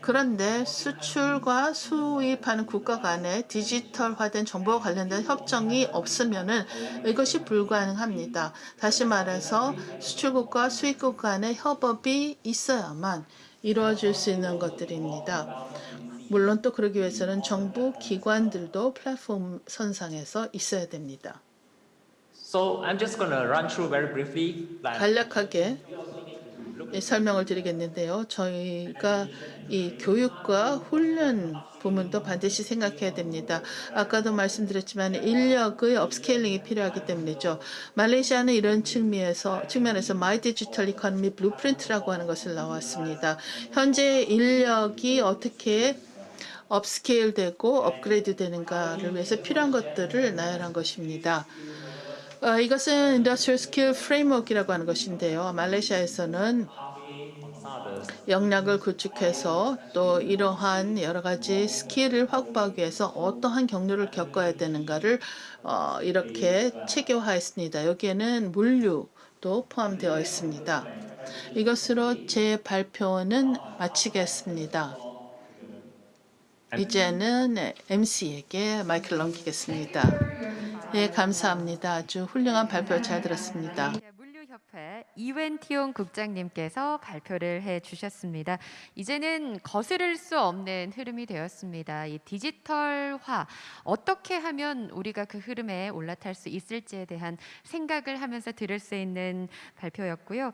그런데 수출과 수입하는 국가 간의 디지털화된 정보와 관련된 협정이 없으면은 이것이 불가능합니다. 다시 말해서 수출국과 수입국 간의 협업이 있어야만 이루어질 수 있는 것들입니다. 물론 또 그러기 위해서는 정부 기관들도 플랫폼 선상에서 있어야 됩니다. So I'm just going to run through very briefly. 간략하게 설명을 드리겠는데요. 저희가 이 교육과 훈련 부분도 반드시 생각해야 됩니다. 아까도 말씀드렸지만 인력의 업스케일링이 필요하기 때문이죠. 말레이시아는 이런 측면에서 마이 디지털 이코노미 블루프린트라고 하는 것을 나왔습니다. 현재 인력이 어떻게 업스케일되고 업그레이드 되는가를 위해서 필요한 것들을 나열한 것입니다. 이것은 인더스트리얼 스킬 프레임워크라고 하는 것인데요. 말레이시아에서는 역량을 구축해서 또 이러한 여러 가지 스킬을 확보하기 위해서 어떠한 경로를 겪어야 되는가를 이렇게 체계화했습니다. 여기에는 물류도 포함되어 있습니다. 이것으로 제 발표는 마치겠습니다. 이제는 MC에게 마이크를 넘기겠습니다. 네, 감사합니다. 아주 훌륭한 발표 잘 들었습니다. 물류 물류협회 이웬티용 국장님께서 발표를 해주셨습니다. 이제는 거스를 수 없는 흐름이 되었습니다. 이 디지털화 어떻게 하면 우리가 그 흐름에 올라탈 수 있을지에 대한 생각을 하면서 들을 수 있는 발표였고요.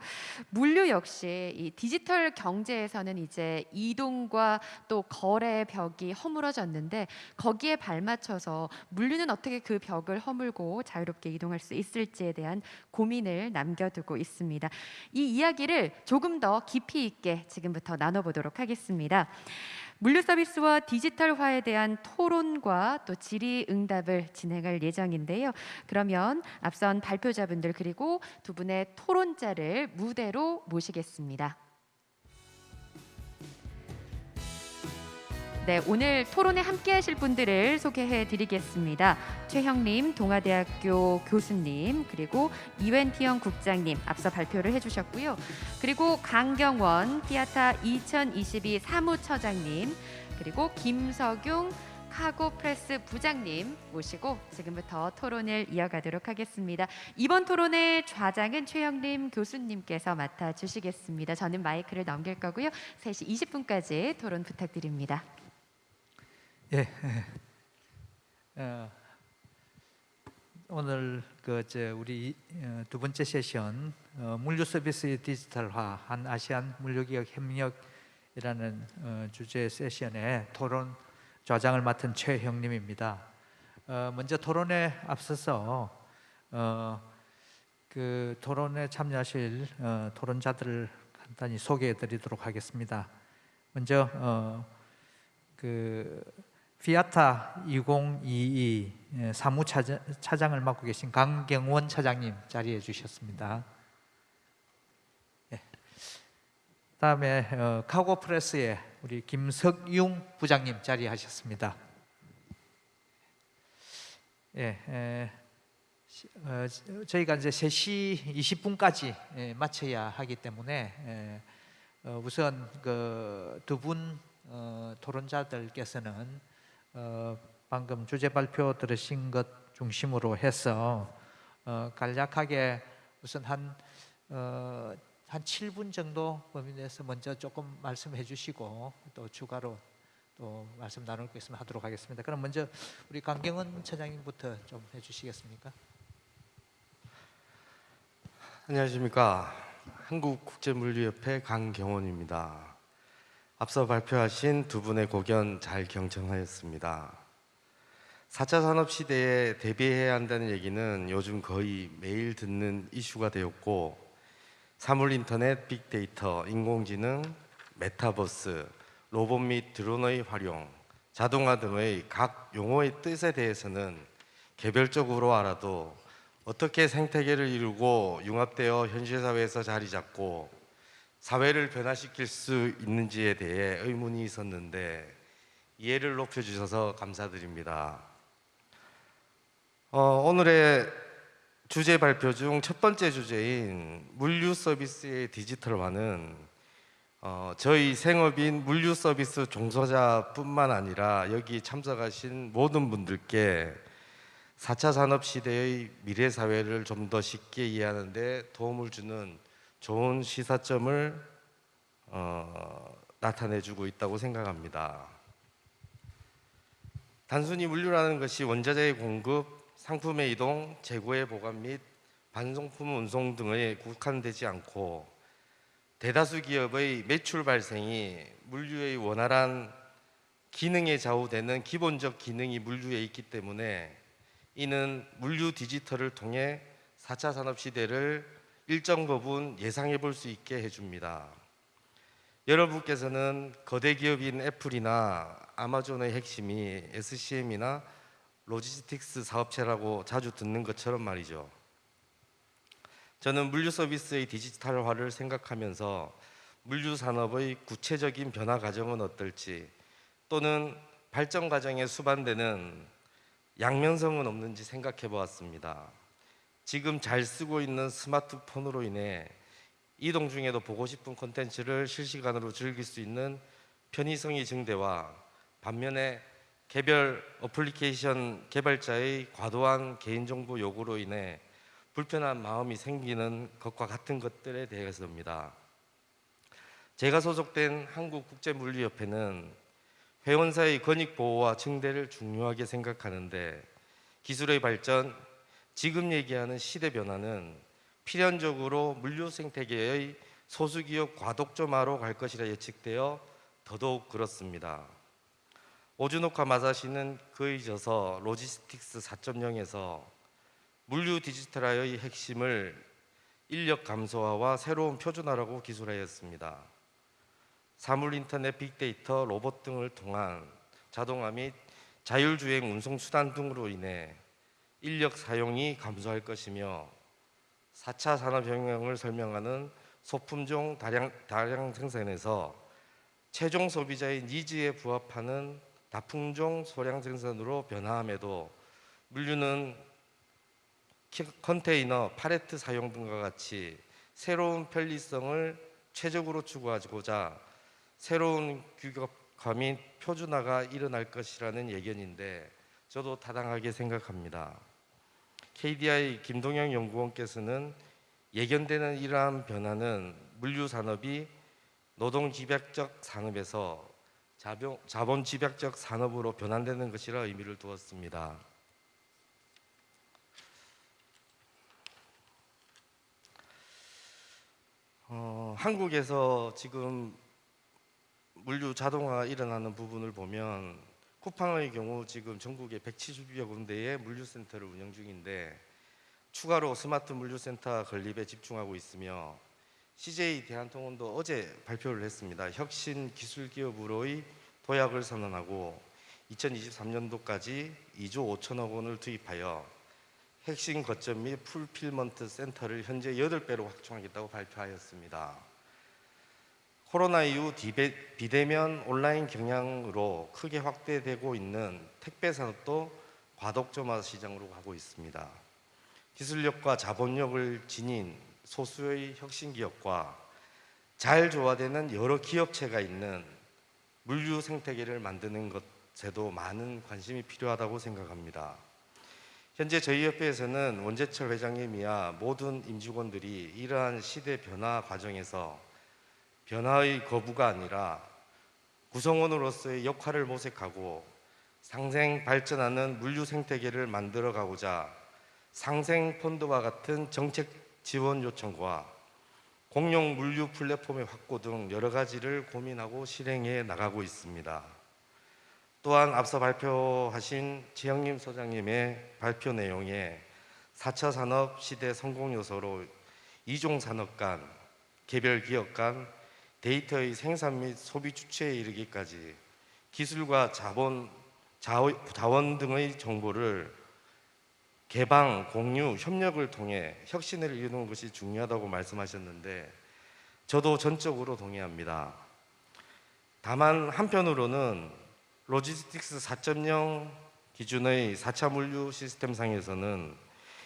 물류 역시 이 디지털 경제에서는 이제 이동과 또 거래의 벽이 허물어졌는데 거기에 발맞춰서 물류는 어떻게 그 벽을 허물고 자유롭게 이동할 수 있을지에 대한 고민을 남겨두고 있습니다. 이 이야기를 조금 더 깊이 있게 지금부터 나눠보도록 하겠습니다. 물류 서비스와 디지털화에 대한 토론과 또 질의응답을 진행할 예정인데요. 그러면 앞선 발표자분들 그리고 두 분의 토론자를 무대로 모시겠습니다. 네, 오늘 토론에 함께하실 분들을 소개해드리겠습니다. 최형림 동아대학교 교수님, 그리고 이웬티영 국장님 앞서 발표를 해주셨고요. 그리고 강경원 피아타 2022 사무처장님, 그리고 김석용 카고프레스 부장님 모시고 지금부터 토론을 이어가도록 하겠습니다. 이번 토론의 좌장은 최형림 교수님께서 맡아주시겠습니다. 저는 마이크를 넘길 거고요. 3시 20분까지 토론 부탁드립니다. 예. 오늘 우리 두 번째 세션 물류 서비스의 디지털화 한 아시안 물류기업 협력이라는 주제 세션의 토론 좌장을 맡은 최형림입니다. 먼저 토론에 앞서서 그 토론에 참여하실 토론자들을 간단히 소개해드리도록 하겠습니다. 먼저 피아타 2022 사무차장을 맡고 계신 강경원 차장님 자리해 주셨습니다. 예. 다음에 카고프레스의 우리 김석용 부장님 자리하셨습니다. 예, 저희가 이제 3시 20분까지 마쳐야 하기 때문에 우선 그 두 분 토론자들께서는 방금 주제 발표 들으신 것 중심으로 해서 간략하게 우선 한 7분 정도 범위 내에서 먼저 조금 말씀해 주시고 또 추가로 또 말씀 나눌 거 있으면 하도록 하겠습니다. 그럼 먼저 우리 강경원 차장님부터 좀 해주시겠습니까? 안녕하십니까. 한국국제물류협회 강경원입니다. 앞서 발표하신 두 분의 고견 잘 경청하였습니다. 4차 산업시대에 대비해야 한다는 얘기는 요즘 거의 매일 듣는 이슈가 되었고 사물인터넷, 빅데이터, 인공지능, 메타버스, 로봇 및 드론의 활용, 자동화 등의 각 용어의 뜻에 대해서는 개별적으로 알아도 어떻게 생태계를 이루고 융합되어 현실 사회에서 자리 잡고 사회를 변화시킬 수 있는지에 대해 의문이 있었는데 이해를 높여주셔서 감사드립니다. 오늘의 주제 발표 중 첫 번째 주제인 물류 서비스의 디지털화는 저희 생업인 물류 서비스 종사자뿐만 아니라 여기 참석하신 모든 분들께 4차 산업 시대의 미래 사회를 좀 더 쉽게 이해하는 데 도움을 주는 좋은 시사점을 나타내주고 있다고 생각합니다. 단순히 물류라는 것이 원자재의 공급, 상품의 이동, 재고의 보관 및 반송품 운송 등에 국한되지 않고 대다수 기업의 매출 발생이 물류의 원활한 기능에 좌우되는 기본적 기능이 물류에 있기 때문에 이는 물류 디지털을 통해 4차 산업 시대를 일정 부분 예상해 볼 수 있게 해줍니다. 여러분께서는 거대 기업인 애플이나 아마존의 핵심이 SCM이나 로지스틱스 사업체라고 자주 듣는 것처럼 말이죠. 저는 물류 서비스의 디지털화를 생각하면서 물류 산업의 구체적인 변화 과정은 어떨지 또는 발전 과정에 수반되는 양면성은 없는지 생각해 보았습니다. 지금 잘 쓰고 있는 스마트폰으로 인해 이동 중에도 보고 싶은 콘텐츠를 실시간으로 즐길 수 있는 편의성이 증대와 반면에 개별 어플리케이션 개발자의 과도한 개인정보 요구로 인해 불편한 마음이 생기는 것과 같은 것들에 대해서입니다. 제가 소속된 한국국제물리협회는 회원사의 권익 보호와 증대를 중요하게 생각하는데, 기술의 발전, 지금 얘기하는 시대 변화는 필연적으로 물류 생태계의 소수기업 과독점화로 갈 것이라 예측되어 더더욱 그렇습니다. 오즈노카 마사시는 그의 저서 로지스틱스 4.0에서 물류 디지털화의 핵심을 인력 감소화와 새로운 표준화라고 기술하였습니다. 사물 인터넷, 빅데이터, 로봇 등을 통한 자동화 및 자율주행 운송 수단 등으로 인해 인력 사용이 감소할 것이며, 4차 산업혁명을 설명하는 소품종 다량 생산에서 최종 소비자의 니즈에 부합하는 다품종 소량 생산으로 변화함에도 물류는 컨테이너, 팔레트 사용 등과 같이 새로운 편리성을 최적으로 추구하고자 새로운 규격화 및 표준화가 일어날 것이라는 예견인데, 저도 타당하게 생각합니다. KDI 김동영 연구원께서는 예견되는 이러한 변화는 물류 산업이 노동 집약적 산업에서 자본 집약적 산업으로 변환되는 것이라 의미를 두었습니다. 한국에서 지금 물류 자동화가 일어나는 부분을 보면, 쿠팡의 경우 지금 전국에 170여 군데의 물류센터를 운영 중인데, 추가로 스마트 물류센터 건립에 집중하고 있으며, CJ 대한통운도 어제 발표를 했습니다. 혁신 기술기업으로의 도약을 선언하고 2023년도까지 2조 5천억 원을 투입하여 핵심 거점 및 풀필먼트 센터를 현재 8배로 확충하겠다고 발표하였습니다. 코로나 이후 비대면 온라인 경향으로 크게 확대되고 있는 택배 산업도 과독점화 시장으로 가고 있습니다. 기술력과 자본력을 지닌 소수의 혁신 기업과 잘 조화되는 여러 기업체가 있는 물류 생태계를 만드는 것에도 많은 관심이 필요하다고 생각합니다. 현재 저희 협회에서는 원재철 회장님이야 모든 임직원들이 이러한 시대 변화 과정에서 변화의 거부가 아니라 구성원으로서의 역할을 모색하고 상생 발전하는 물류 생태계를 만들어 가고자 상생 펀드와 같은 정책 지원 요청과 공용 물류 플랫폼의 확고 등 여러 가지를 고민하고 실행해 나가고 있습니다. 또한 앞서 발표하신 지영림 소장님의 발표 내용에 4차 산업 시대 성공 요소로 이종 산업 간, 개별 기업 간, 데이터의 생산 및 소비 주체에 이르기까지 기술과 자원 등의 정보를 개방, 공유, 협력을 통해 혁신을 이루는 것이 중요하다고 말씀하셨는데, 저도 전적으로 동의합니다. 다만 한편으로는 로지스틱스 4.0 기준의 4차 물류 시스템상에서는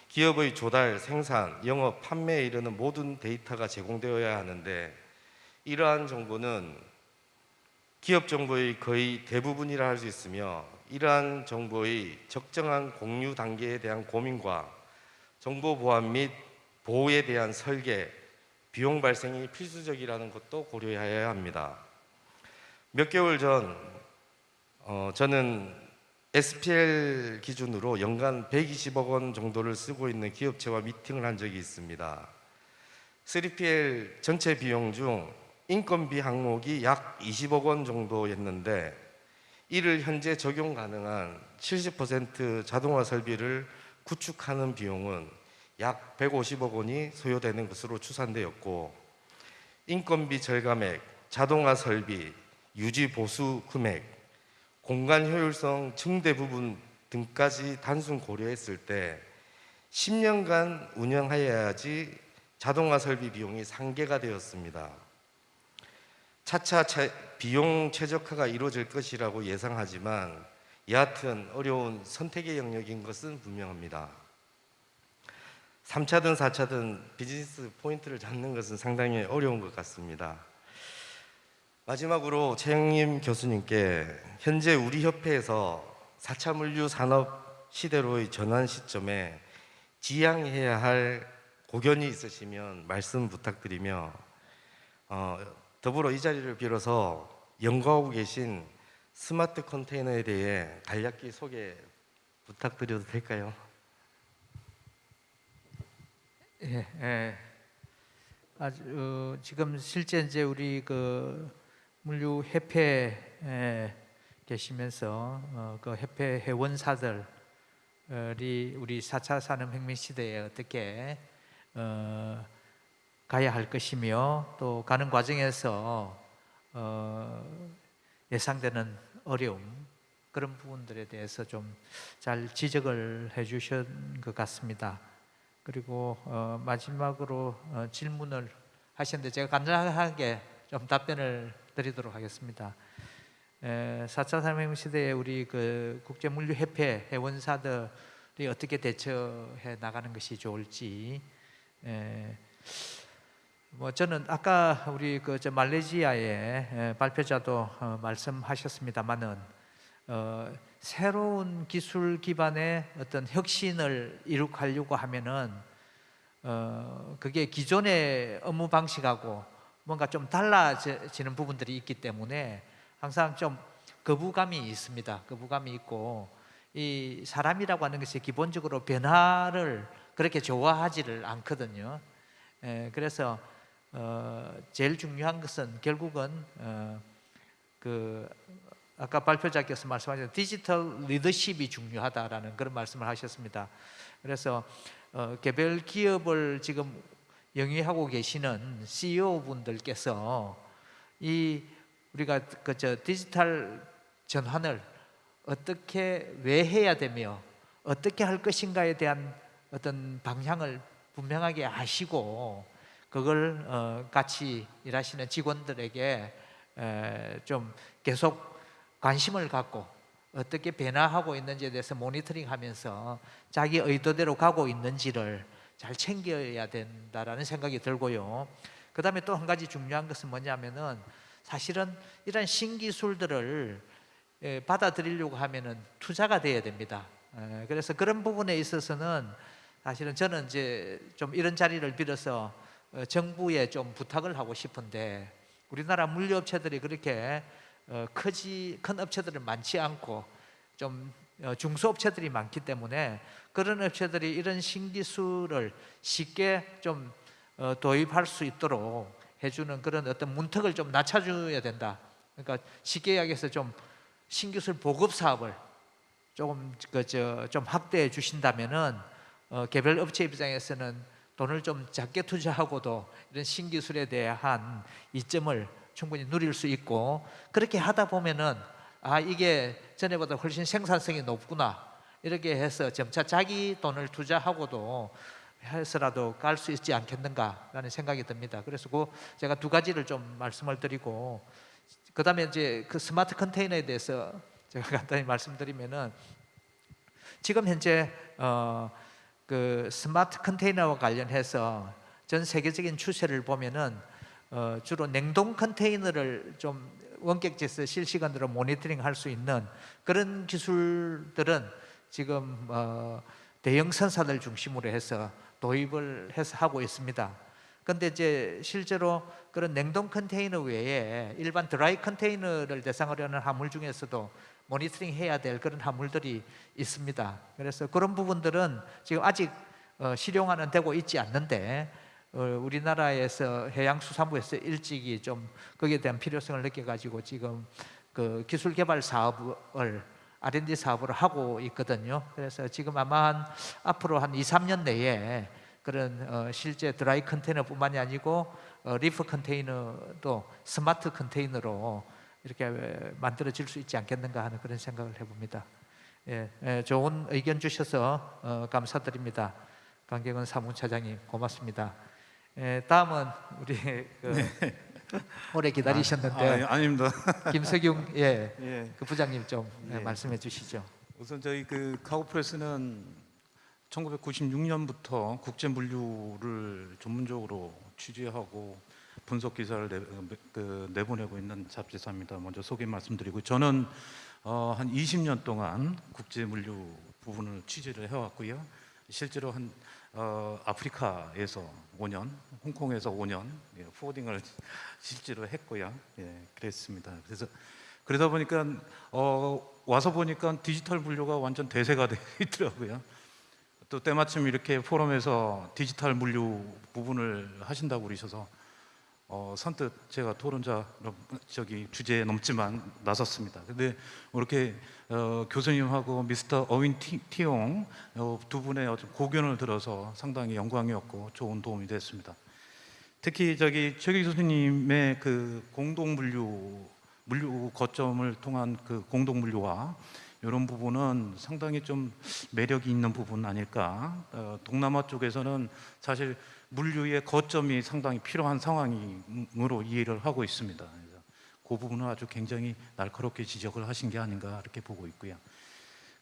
기업의 조달, 생산, 영업, 판매에 이르는 모든 데이터가 제공되어야 하는데, 이러한 정보는 기업 정보의 거의 대부분이라 할 수 있으며, 이러한 정보의 적정한 공유 단계에 대한 고민과 정보 보안 및 보호에 대한 설계, 비용 발생이 필수적이라는 것도 고려해야 합니다. 몇 개월 전 저는 SPL 기준으로 연간 120억 원 정도를 쓰고 있는 기업체와 미팅을 한 적이 있습니다. 3PL 전체 비용 중 인건비 항목이 약 20억 원 정도였는데, 이를 현재 적용 가능한 70% 자동화 설비를 구축하는 비용은 약 150억 원이 소요되는 것으로 추산되었고, 인건비 절감액, 자동화 설비, 유지 보수 금액, 공간 효율성 증대 부분 등까지 단순 고려했을 때 10년간 운영하여야지 자동화 설비 비용이 상계가 되었습니다. 차차 비용 최적화가 이루어질 것이라고 예상하지만 여하튼 어려운 선택의 영역인 것은 분명합니다. 3차든 4차든 비즈니스 포인트를 잡는 것은 상당히 어려운 것 같습니다. 마지막으로 최영림 교수님께 현재 우리 협회에서 4차 물류 산업 시대로의 전환 시점에 지향해야 할 고견이 있으시면 말씀 부탁드리며 더불어 이 자리를 빌어서 연구하고 계신 스마트 컨테이너에 대해 간략히 소개 부탁드려도 될까요? 예, 예. 지금 실제 이제 우리 그 물류 협회에 계시면서 그 협회 회원사들이 우리 4차 산업혁명 시대에 어떻게 가야 할 것이며 또 가는 과정에서 예상되는 어려움 그런 부분들에 대해서 좀 잘 지적을 해주신 것 같습니다. 그리고 마지막으로 질문을 하셨는데 제가 간단하게 좀 답변을 드리도록 하겠습니다. 4차 산업혁명 시대에 우리 그 국제물류협회 회원사들이 어떻게 대처해 나가는 것이 좋을지 뭐 저는 아까 우리 그 말레이시아의 발표자도 말씀하셨습니다만은 새로운 기술 기반의 어떤 혁신을 이룩하려고 하면은 그게 기존의 업무 방식하고 뭔가 좀 달라지는 부분들이 있기 때문에 항상 좀 거부감이 있습니다. 거부감이 있고 이 사람이라고 하는 것이 기본적으로 변화를 그렇게 좋아하지를 않거든요. 그래서 제일 중요한 것은 결국은 그 아까 발표자께서 말씀하신 디지털 리더십이 중요하다라는 그런 말씀을 하셨습니다. 그래서 개별 기업을 지금 영위하고 계시는 CEO 분들께서 이 우리가 그저 디지털 전환을 어떻게 왜 해야 되며 어떻게 할 것인가에 대한 어떤 방향을 분명하게 아시고 그걸 같이 일하시는 직원들에게 좀 계속 관심을 갖고 어떻게 변화하고 있는지에 대해서 모니터링하면서 자기 의도대로 가고 있는지를 잘 챙겨야 된다라는 생각이 들고요. 그 다음에 또 한 가지 중요한 것은 뭐냐면은 사실은 이런 신기술들을 받아들이려고 하면은 투자가 돼야 됩니다. 그래서 그런 부분에 있어서는 사실은 저는 이제 좀 이런 자리를 빌어서 정부에 좀 부탁을 하고 싶은데 우리나라 물류업체들이 그렇게 큰 업체들은 많지 않고 좀 중소업체들이 많기 때문에 그런 업체들이 이런 신기술을 쉽게 좀 도입할 수 있도록 해주는 그런 어떤 문턱을 좀 낮춰줘야 된다. 그러니까 쉽게 이야기해서 좀 신기술 보급 사업을 조금 좀 확대해 주신다면은 개별 업체 입장에서는 돈을 좀 작게 투자하고도 이런 신기술에 대한 이점을 충분히 누릴 수 있고 그렇게 하다 보면은 이게 전에보다 훨씬 생산성이 높구나 이렇게 해서 점차 자기 돈을 투자하고도 해서라도 갈 수 있지 않겠는가라는 생각이 듭니다. 그래서 제가 두 가지를 좀 말씀을 드리고 그 다음에 이제 그 스마트 컨테이너에 대해서 제가 간단히 말씀드리면은 지금 현재 그 스마트 컨테이너와 관련해서 전 세계적인 추세를 보면은 주로 냉동 컨테이너를 좀 원격지에서 실시간으로 모니터링 할 수 있는 그런 기술들은 지금 대형 선사들 중심으로 해서 도입을 해서 하고 있습니다. 그런데 이제 실제로 그런 냉동 컨테이너 외에 일반 드라이 컨테이너를 대상으로 하는 화물 중에서도 모니터링 해야 될 그런 화물들이 있습니다. 그래서 그런 부분들은 지금 아직 실용화는 되고 있지 않는데 우리나라에서 해양수산부에서 일찍이 좀 거기에 대한 필요성을 느껴가지고 지금 그 기술 개발 사업을 R&D 사업을 하고 있거든요. 그래서 지금 아마 앞으로 한 2, 3년 내에 그런 실제 드라이 컨테이너뿐만이 아니고 리프 컨테이너도 스마트 컨테이너로 이렇게 만들어질 수 있지 않겠는가 하는 그런 생각을 해봅니다. 좋은 의견 주셔서 감사드립니다. 강경원 사무차장님 고맙습니다. 다음은 우리 오래 기다리셨는데 아닙니다. 김석용 예. 그 부장님 좀 예. 말씀해 주시죠. 우선 저희 그 카고프레스는 1996년부터 국제 물류를 전문적으로 취재하고 분석 기사를 내보내고 있는 잡지사입니다. 먼저 소개 말씀드리고 저는 한 20년 동안 국제 물류 부분을 취재를 해왔고요. 실제로 한 아프리카에서 5년, 홍콩에서 5년 포워딩을 실제로 했고요. 예, 그랬습니다. 그래서 그러다 보니까 와서 보니까 디지털 물류가 완전 대세가 돼 있더라고요. 또 때마침 이렇게 포럼에서 디지털 물류 부분을 하신다고 그러셔서 선뜻 제가 토론자 주제에 넘지만 나섰습니다. 근데 이렇게 교수님하고 미스터 어윈 티용 두 분의 어떤 고견을 들어서 상당히 영광이었고 좋은 도움이 됐습니다. 특히 최 교수님의 그 공동 물류 거점을 통한 그 공동 물류와 이런 부분은 상당히 좀 매력이 있는 부분 아닐까. 동남아 쪽에서는 사실 물류의 거점이 상당히 필요한 상황으로 이해를 하고 있습니다. 그래서 그 부분은 아주 굉장히 날카롭게 지적을 하신 게 아닌가 이렇게 보고 있고요.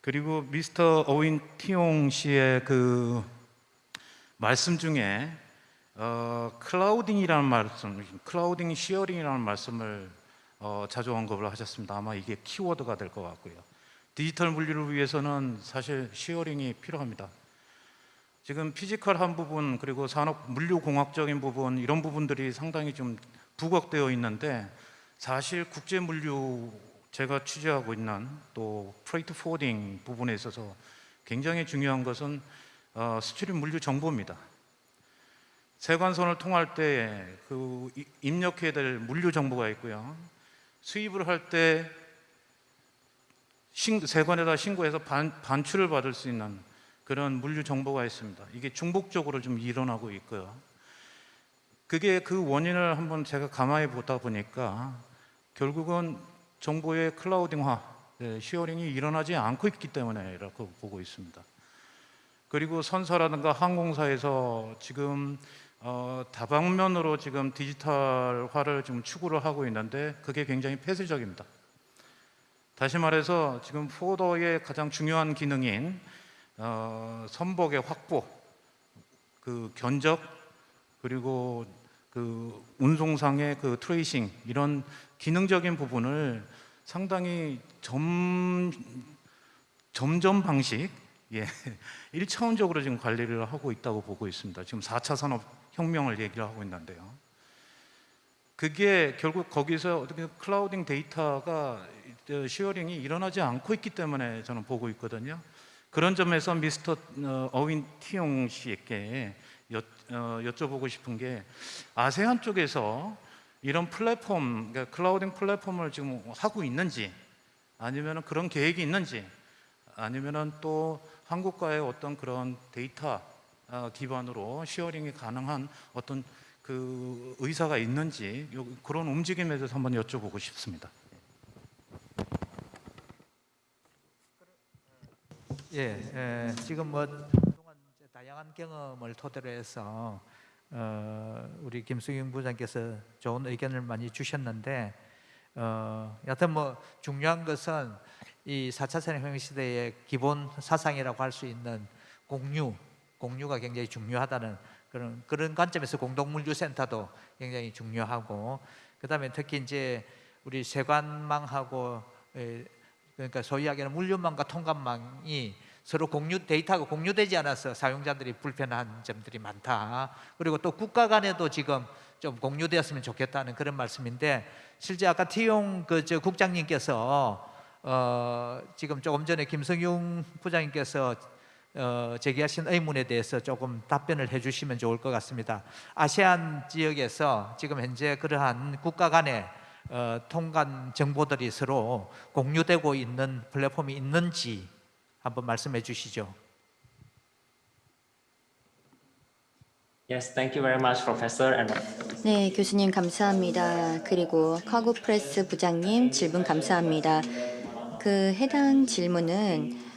그리고 미스터 어윈 티용 씨의 그 말씀 중에 클라우딩이라는 말씀, 클라우딩 시어링이라는 말씀을 자주 언급을 하셨습니다. 아마 이게 키워드가 될 것 같고요. 디지털 물류를 위해서는 사실 시어링이 필요합니다. 지금 피지컬한 부분 그리고 산업 물류공학적인 부분 이런 부분들이 상당히 좀 부각되어 있는데 사실 국제 물류 제가 취재하고 있는 또 프레이트 포워딩 부분에 있어서 굉장히 중요한 것은 수출입 물류 정보입니다. 세관선을 통할 때 그 입력해야 될 물류 정보가 있고요. 수입을 할 때 세관에다 신고해서 반출을 받을 수 있는 그런 물류 정보가 있습니다. 이게 중복적으로 좀 일어나고 있고요. 그게 그 원인을 한번 제가 가만히 보다 보니까 결국은 정보의 클라우딩화, 시어링이 일어나지 않고 있기 때문에라고 보고 있습니다. 그리고 선사라든가 항공사에서 지금 다방면으로 지금 디지털화를 좀 추구를 하고 있는데 그게 굉장히 폐쇄적입니다. 다시 말해서 지금 포워더의 가장 중요한 기능인 선복의 확보, 그 견적 그리고 그 운송상의 그 트레이싱 이런 기능적인 부분을 상당히 점점 방식, 1차원적으로 지금 관리를 하고 있다고 보고 있습니다. 지금 4차 산업혁명을 얘기를 하고 있는데요. 그게 결국 거기서 어떻게 클라우딩 데이터가 시어링이 일어나지 않고 있기 때문에 저는 보고 있거든요. 그런 점에서 미스터 어윈 티용 씨에게 여쭤보고 싶은 게 아세안 쪽에서 이런 플랫폼, 그러니까 클라우딩 플랫폼을 지금 하고 있는지 아니면 그런 계획이 있는지 아니면 또 한국과의 어떤 그런 데이터 기반으로 시어링이 가능한 어떤 그 의사가 있는지 그런 움직임에 대해서 한번 여쭤보고 싶습니다. 지금 그동안 다양한 경험을 토대로 해서 우리 김승윤 부장께서 좋은 의견을 많이 주셨는데 여하튼 중요한 것은 이 4차 산업혁명 시대의 기본 사상이라고 할 수 있는 공유가 굉장히 중요하다는 그런 관점에서 공동물류센터도 굉장히 중요하고 그다음에 특히 이제 우리 세관망하고 그러니까 소위 이야기하는 물류망과 통관망이 서로 데이터가 공유되지 않아서 사용자들이 불편한 점들이 많다. 그리고 또 국가 간에도 지금 좀 공유되었으면 좋겠다는 그런 말씀인데 실제 아까 티용 국장님께서 지금 조금 전에 김성용 부장님께서 제기하신 의문에 대해서 조금 답변을 해주시면 좋을 것 같습니다. 아세안 지역에서 지금 현재 그러한 국가 간의 통관 정보들이 서로 공유되고 있는 플랫폼이 있는지 한번 말씀해 주시죠. Yes, thank you very much, Professor. 네, 교수님 감사합니다. 그리고 카고프레스 부장님 질문 감사합니다. 그 해당 질문은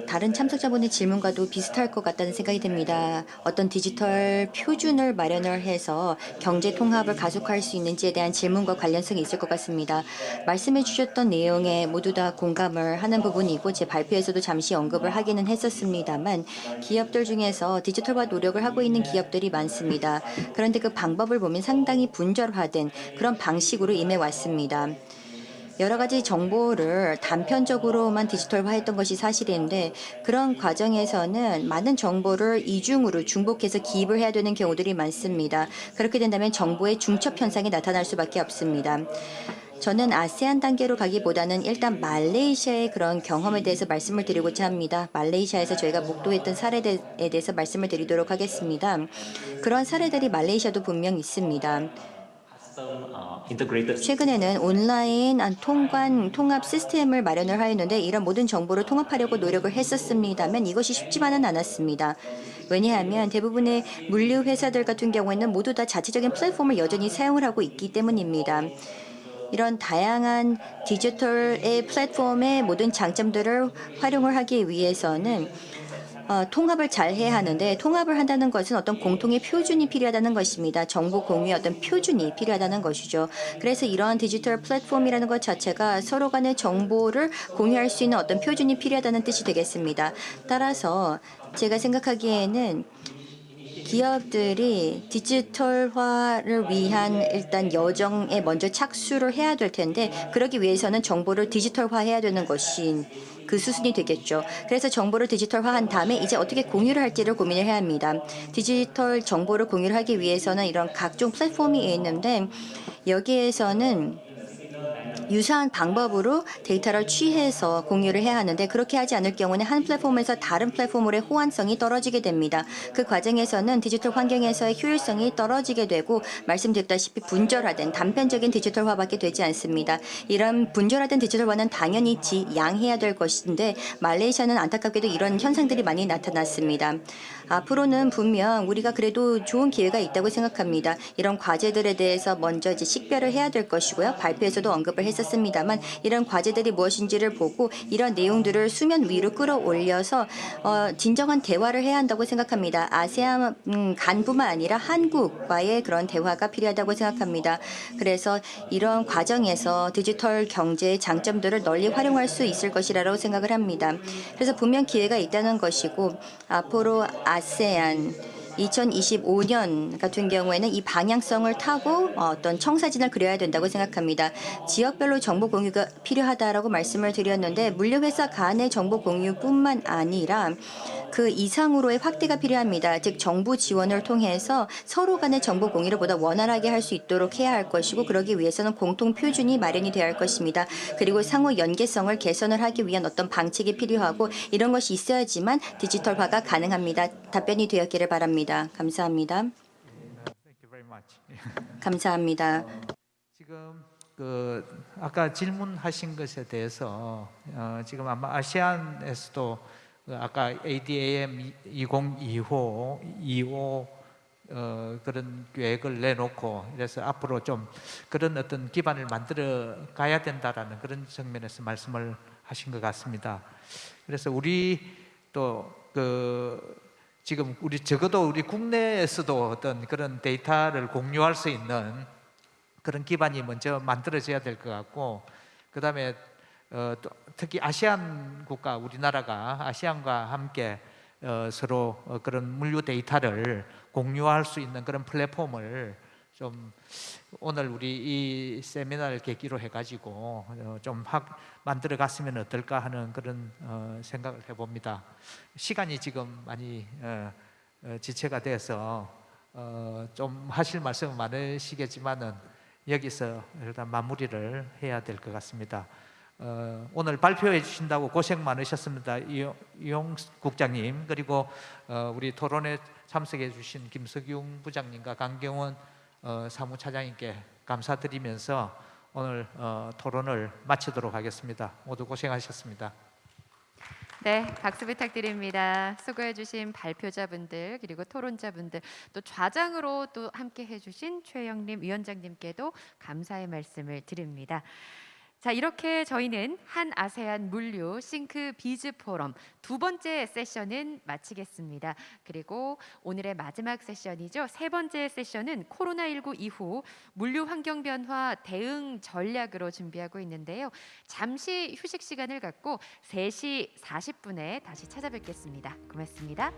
다른 참석자분의 질문과도 비슷할 것 같다는 생각이 듭니다. 어떤 디지털 표준을 마련을 해서 경제 통합을 가속화할 수 있는지에 대한 질문과 관련성이 있을 것 같습니다. 말씀해 주셨던 내용에 모두 다 공감을 하는 부분이고 제 발표에서도 잠시 언급을 하기는 했었습니다만 기업들 중에서 디지털화 노력을 하고 있는 기업들이 많습니다. 그런데 그 방법을 보면 상당히 분절화된 그런 방식으로 임해왔습니다. 여러 가지 정보를 단편적으로만 디지털화했던 것이 사실인데 그런 과정에서는 많은 정보를 이중으로 중복해서 기입을 해야 되는 경우들이 많습니다. 그렇게 된다면 정보의 중첩 현상이 나타날 수밖에 없습니다. 저는 아세안 단계로 가기보다는 일단 말레이시아의 그런 경험에 대해서 말씀을 드리고자 합니다. 말레이시아에서 저희가 목도했던 사례에 대해서 말씀을 드리도록 하겠습니다. 그런 사례들이 말레이시아도 분명 있습니다. integrated 최근에는 온라인 통합 시스템을 마련을 하였는데 이런 모든 정보를 통합하려고 노력을 했었습니다만 이것이 쉽지만은 않았습니다. 왜냐하면 대부분의 물류 회사들 같은 경우에는 모두 다 자체적인 플랫폼을 여전히 사용을 하고 있기 때문입니다. 이런 다양한 디지털의 플랫폼의 모든 장점들을 활용을 하기 위해서는 통합을 잘 해야 하는데 통합을 한다는 것은 어떤 공통의 표준이 필요하다는 것입니다. 정보 공유의 어떤 표준이 필요하다는 것이죠. 그래서 이러한 디지털 플랫폼이라는 것 자체가 서로 간의 정보를 공유할 수 있는 어떤 표준이 필요하다는 뜻이 되겠습니다. 따라서 제가 생각하기에는 기업들이 디지털화를 위한 일단 여정에 먼저 착수를 해야 될 텐데 그러기 위해서는 정보를 디지털화해야 되는 것이 그 수순이 되겠죠. 그래서 정보를 디지털화한 다음에 이제 어떻게 공유를 할지를 고민을 해야 합니다. 디지털 정보를 공유를 하기 위해서는 이런 각종 플랫폼이 있는데 여기에서는 유사한 방법으로 데이터를 취해서 공유를 해야 하는데 그렇게 하지 않을 경우는 한 플랫폼에서 다른 플랫폼으로의 호환성이 떨어지게 됩니다. 그 과정에서는 디지털 환경에서의 효율성이 떨어지게 되고 말씀드렸다시피 분절화된 단편적인 디지털화밖에 되지 않습니다. 이런 분절화된 디지털화는 당연히 지양해야 될 것인데 말레이시아는 안타깝게도 이런 현상들이 많이 나타났습니다. 앞으로는 분명 우리가 그래도 좋은 기회가 있다고 생각합니다. 이런 과제들에 대해서 먼저 이제 식별을 해야 될 것이고요. 발표에서도 언급을 했었습니다만 이런 과제들이 무엇인지를 보고 이런 내용들을 수면 위로 끌어올려서 진정한 대화를 해야 한다고 생각합니다. 아세안 간뿐만 아니라 한국과의 그런 대화가 필요하다고 생각합니다. 그래서 이런 과정에서 디지털 경제의 장점들을 널리 활용할 수 있을 것이라고 생각을 합니다. 그래서 분명 기회가 있다는 것이고 앞으로 아세안 2025년 같은 경우에는 이 방향성을 타고 어떤 청사진을 그려야 된다고 생각합니다. 지역별로 정보 공유가 필요하다라고 말씀을 드렸는데 물류회사 간의 정보 공유뿐만 아니라 그 이상으로의 확대가 필요합니다. 즉 정부 지원을 통해서 서로 간의 정보 공유를 보다 원활하게 할 수 있도록 해야 할 것이고 그러기 위해서는 공통 표준이 마련이 되어야 할 것입니다. 그리고 상호 연계성을 개선을 하기 위한 어떤 방책이 필요하고 이런 것이 있어야지만 디지털화가 가능합니다. 답변이 되었기를 바랍니다. 감사합니다. Thank you very much. 감사합니다. 지금 그 아까 질문하신 것에 대해서 지금 아마 아시안에서도 아까 ADAM 2025 그런 계획을 내놓고 그래서 앞으로 좀 그런 어떤 기반을 만들어 가야 된다라는 그런 측면에서 말씀을 하신 것 같습니다. 그래서 우리 또 지금 우리 적어도 우리 국내에서도 어떤 그런 데이터를 공유할 수 있는 그런 기반이 먼저 만들어져야 될 것 같고 그다음에 또 특히 아시안 국가 우리나라가 아시안과 함께 서로 그런 물류 데이터를 공유할 수 있는 그런 플랫폼을 좀 오늘 우리 이 세미나를 계기로 해가지고 좀 만들어 갔으면 어떨까 하는 그런 생각을 해봅니다. 시간이 지금 많이 지체가 돼서 좀 하실 말씀은 많으시겠지만은 여기서 일단 마무리를 해야 될 것 같습니다. 오늘 발표해 주신다고 고생 많으셨습니다. 이용 국장님 그리고 우리 토론에 참석해 주신 김석용 부장님과 강경원 사무차장님께 감사드리면서 오늘 토론을 마치도록 하겠습니다. 모두 고생하셨습니다. 네, 박수 부탁드립니다. 수고해주신 발표자분들 그리고 토론자분들 또 좌장으로 또 함께 해주신 최영림 위원장님께도 감사의 말씀을 드립니다. 자, 이렇게 저희는 한 아세안 물류 싱크 비즈 포럼 두 번째 세션은 마치겠습니다. 그리고 오늘의 마지막 세션이죠. 세 번째 세션은 코로나19 이후 물류 환경 변화 대응 전략으로 준비하고 있는데요. 잠시 휴식 시간을 갖고 3시 40분에 다시 찾아뵙겠습니다. 고맙습니다.